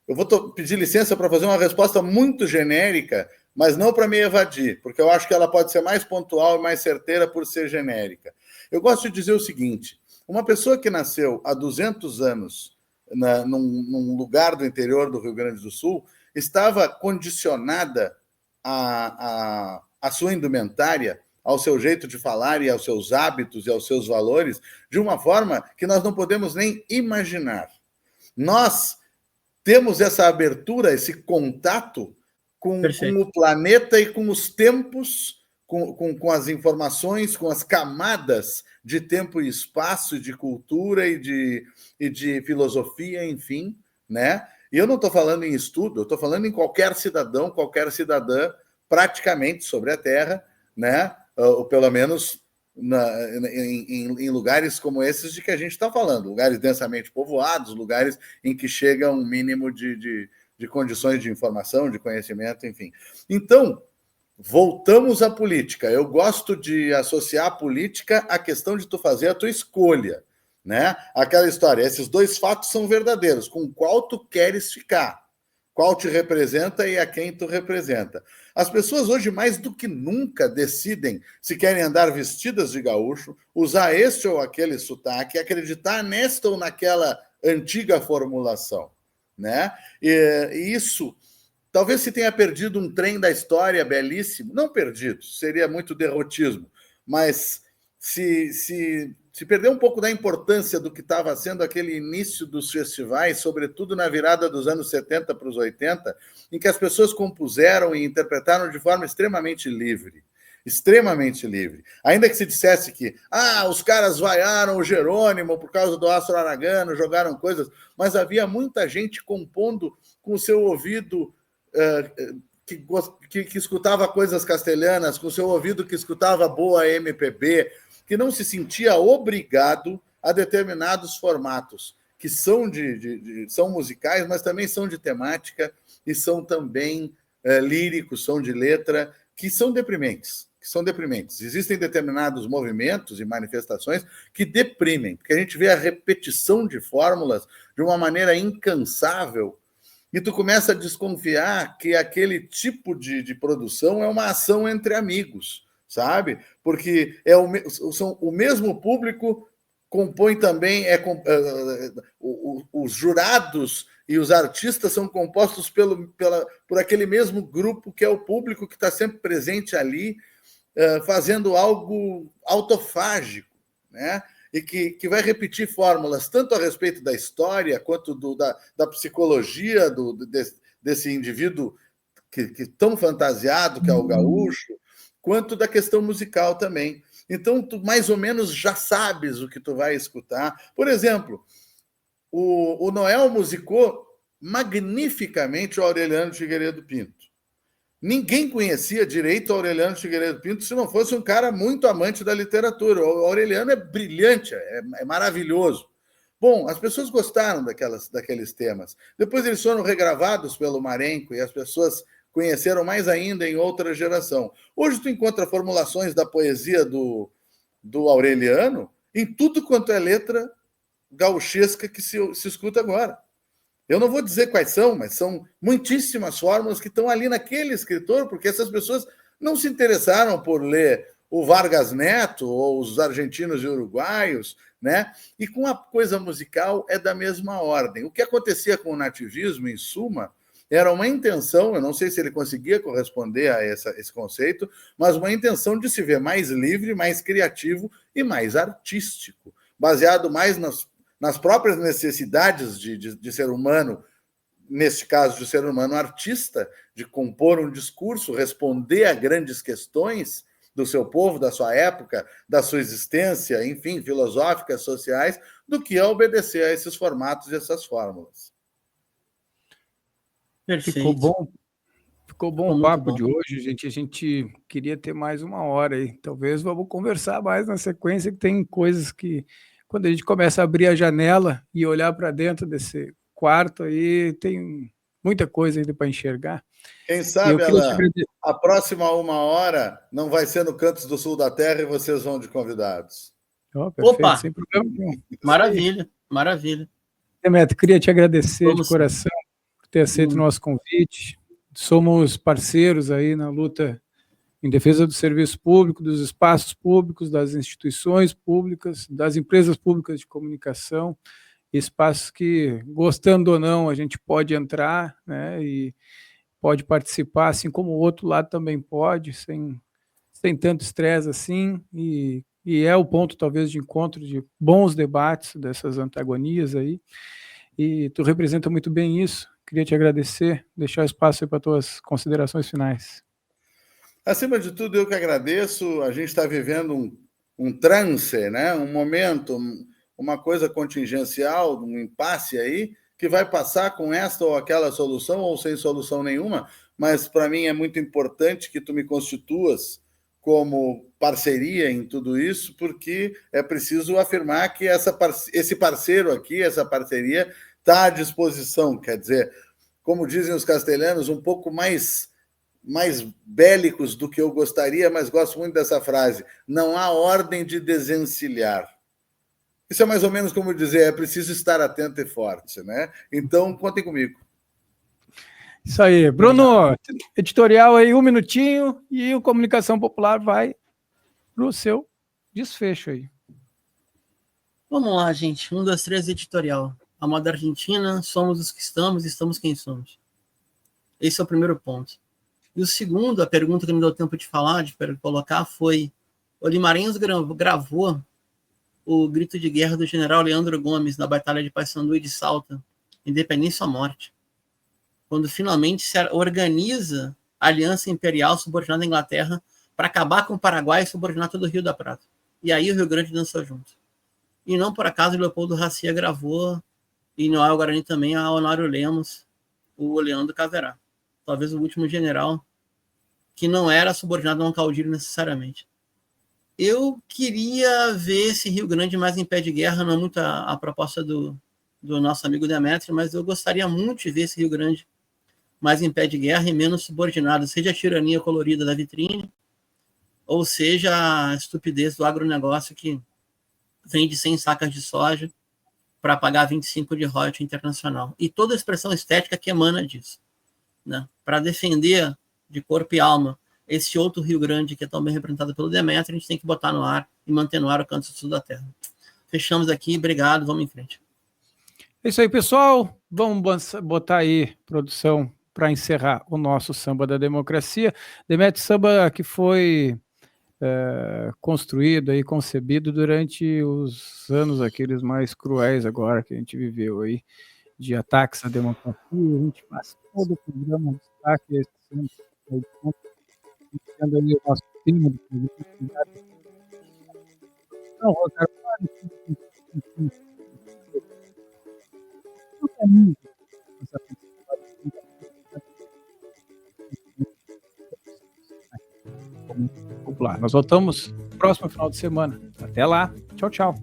Speaker 3: eu vou pedir licença para fazer uma resposta muito genérica, mas não para me evadir, porque eu acho que ela pode ser mais pontual e mais certeira por ser genérica. Eu gosto de dizer o seguinte: uma pessoa que nasceu há 200 anos num lugar do interior do Rio Grande do Sul estava condicionada a sua indumentária, ao seu jeito de falar e aos seus hábitos e aos seus valores, de uma forma que nós não podemos nem imaginar. Nós temos essa abertura, esse contato com o planeta e com os tempos, com as informações, com as camadas de tempo e espaço, de cultura e de filosofia, enfim, né? E eu não estou falando em estudo, eu estou falando em qualquer cidadão, qualquer cidadã, praticamente sobre a Terra, né? Ou pelo menos em lugares como esses de que a gente está falando, lugares densamente povoados, lugares em que chega um mínimo de condições de informação, de conhecimento, enfim. Então, voltamos à política. Eu gosto de associar a política à questão de tu fazer a tua escolha, né? Aquela história, esses dois fatos são verdadeiros, com qual tu queres ficar, qual te representa e a quem tu representa. As pessoas hoje, mais do que nunca, decidem se querem andar vestidas de gaúcho, usar este ou aquele sotaque, acreditar nesta ou naquela antiga formulação, né? E isso, talvez se tenha perdido um trem da história belíssimo, não perdido, seria muito derrotismo, mas se perdeu um pouco da importância do que estava sendo aquele início dos festivais, sobretudo na virada dos anos 70 para os 80, em que as pessoas compuseram e interpretaram de forma extremamente livre. Extremamente livre. Ainda que se dissesse que os caras vaiaram o Jerônimo por causa do Astro Aragano, jogaram coisas, mas havia muita gente compondo com o seu ouvido que escutava coisas castelhanas, com o seu ouvido que escutava boa MPB, que não se sentia obrigado a determinados formatos, que são são musicais, mas também são de temática e são também líricos, são de letra, que são deprimentes. Existem determinados movimentos e manifestações que deprimem, porque a gente vê a repetição de fórmulas de uma maneira incansável e tu começa a desconfiar que aquele tipo de produção é uma ação entre amigos, sabe? Porque o mesmo público compõe também, os jurados e os artistas são compostos por aquele mesmo grupo que é o público que está sempre presente ali, fazendo algo autofágico, né? E que vai repetir fórmulas tanto a respeito da história quanto da psicologia desse indivíduo que tão fantasiado que é o gaúcho, quanto da questão musical também. Então, tu mais ou menos já sabes o que tu vai escutar. Por exemplo, o Noel musicou magnificamente o Aureliano Figueiredo Pinto. Ninguém conhecia direito o Aureliano Figueiredo Pinto se não fosse um cara muito amante da literatura. O Aureliano é brilhante, é maravilhoso. Bom, as pessoas gostaram daqueles temas. Depois eles foram regravados pelo Marenco e as pessoas conheceram mais ainda em outra geração. Hoje tu encontra formulações da poesia do Aureliano em tudo quanto é letra gauchesca que se escuta agora. Eu não vou dizer quais são, mas são muitíssimas fórmulas que estão ali naquele escritor, porque essas pessoas não se interessaram por ler o Vargas Neto ou os argentinos e uruguaios, né? E com a coisa musical é da mesma ordem. O que acontecia com o nativismo, em suma, era uma intenção, eu não sei se ele conseguia corresponder a esse conceito, mas uma intenção de se ver mais livre, mais criativo e mais artístico, baseado mais nas próprias necessidades de ser humano, neste caso de ser humano artista, de compor um discurso, responder a grandes questões do seu povo, da sua época, da sua existência, enfim, filosóficas, sociais, do que a obedecer a esses formatos e essas fórmulas.
Speaker 2: Perfeito.
Speaker 1: Ficou bom o papo de hoje, gente. A gente queria ter mais uma hora aí. Talvez vamos conversar mais na sequência, que tem coisas que, quando a gente começa a abrir a janela e olhar para dentro desse quarto aí, tem muita coisa ainda para enxergar.
Speaker 3: Quem sabe, Alain, a próxima 1 hora não vai ser no Cantos do Sul da Terra e vocês vão de convidados.
Speaker 1: Oh, perfeito,
Speaker 2: opa!
Speaker 1: Sem problema nenhum.
Speaker 2: Maravilha, maravilha.
Speaker 1: Demetrio, queria te agradecer de coração por ter aceito o nosso convite. Somos parceiros aí na luta em defesa do serviço público, dos espaços públicos, das instituições públicas, das empresas públicas de comunicação, espaços que, gostando ou não, a gente pode entrar, né, e pode participar, assim como o outro lado também pode, sem tanto estresse assim, e é o ponto, talvez, de encontro de bons debates dessas antagonias aí, e tu representa muito bem isso. Queria te agradecer, deixar espaço aí para tuas considerações finais.
Speaker 3: Acima de tudo, eu que agradeço. A gente está vivendo um trance, né? Um momento, uma coisa contingencial, um impasse aí, que vai passar com esta ou aquela solução, ou sem solução nenhuma, mas para mim é muito importante que tu me constituas como parceria em tudo isso, porque é preciso afirmar que esse parceiro aqui, essa parceria, está à disposição. Quer dizer, como dizem os castelhanos, um pouco mais bélicos do que eu gostaria, mas gosto muito dessa frase: não há ordem de desencilhar. Isso é mais ou menos como dizer, é preciso estar atento e forte, né? Então, contem comigo.
Speaker 1: Isso aí. Bruno, editorial aí, 1 minutinho, e o Comunicação Popular vai para o seu desfecho aí.
Speaker 2: Vamos lá, gente. 1, 2, 3, editorial. A moda argentina, somos os que estamos quem somos. Esse é o primeiro ponto. E o segundo, a pergunta que não deu tempo de falar, de colocar, foi: o Guimarães gravou o grito de guerra do general Leandro Gomes na Batalha de Paissandu e de Salta, independência ou morte, quando finalmente se organiza a Aliança Imperial subordinada à Inglaterra para acabar com o Paraguai e subordinar todo o Rio da Prata. E aí o Rio Grande dançou junto. E não por acaso Leopoldo Racia gravou, e Noel Guarani também, a Honório Lemos, o Leandro Caverá. Talvez o último general que não era subordinado a um caudilho necessariamente. Eu queria ver esse Rio Grande mais em pé de guerra, não muito a proposta do nosso amigo Demetrio, mas eu gostaria muito de ver esse Rio Grande mais em pé de guerra e menos subordinado, seja a tirania colorida da vitrine, ou seja a estupidez do agronegócio que vende 100 sacas de soja para pagar 25 de royalty internacional. E toda a expressão estética que emana disso, né? Para defender de corpo e alma esse outro Rio Grande que é tão bem representado pelo Demetrio, a gente tem que botar no ar e manter no ar o Canto do Sul da Terra. Fechamos aqui, obrigado, vamos em frente.
Speaker 1: É isso aí, pessoal. Vamos botar aí, produção, para encerrar o nosso Samba da Democracia. Demetrio, samba que foi construído e concebido durante os anos aqueles mais cruéis agora que a gente viveu aí, de ataques à democracia. A gente passa todo o programa de destaque a esse samba, tendo aí o nosso tema de Não, Rosário, o caminho popular. Nós voltamos no próximo final de semana. Até lá. Tchau, tchau.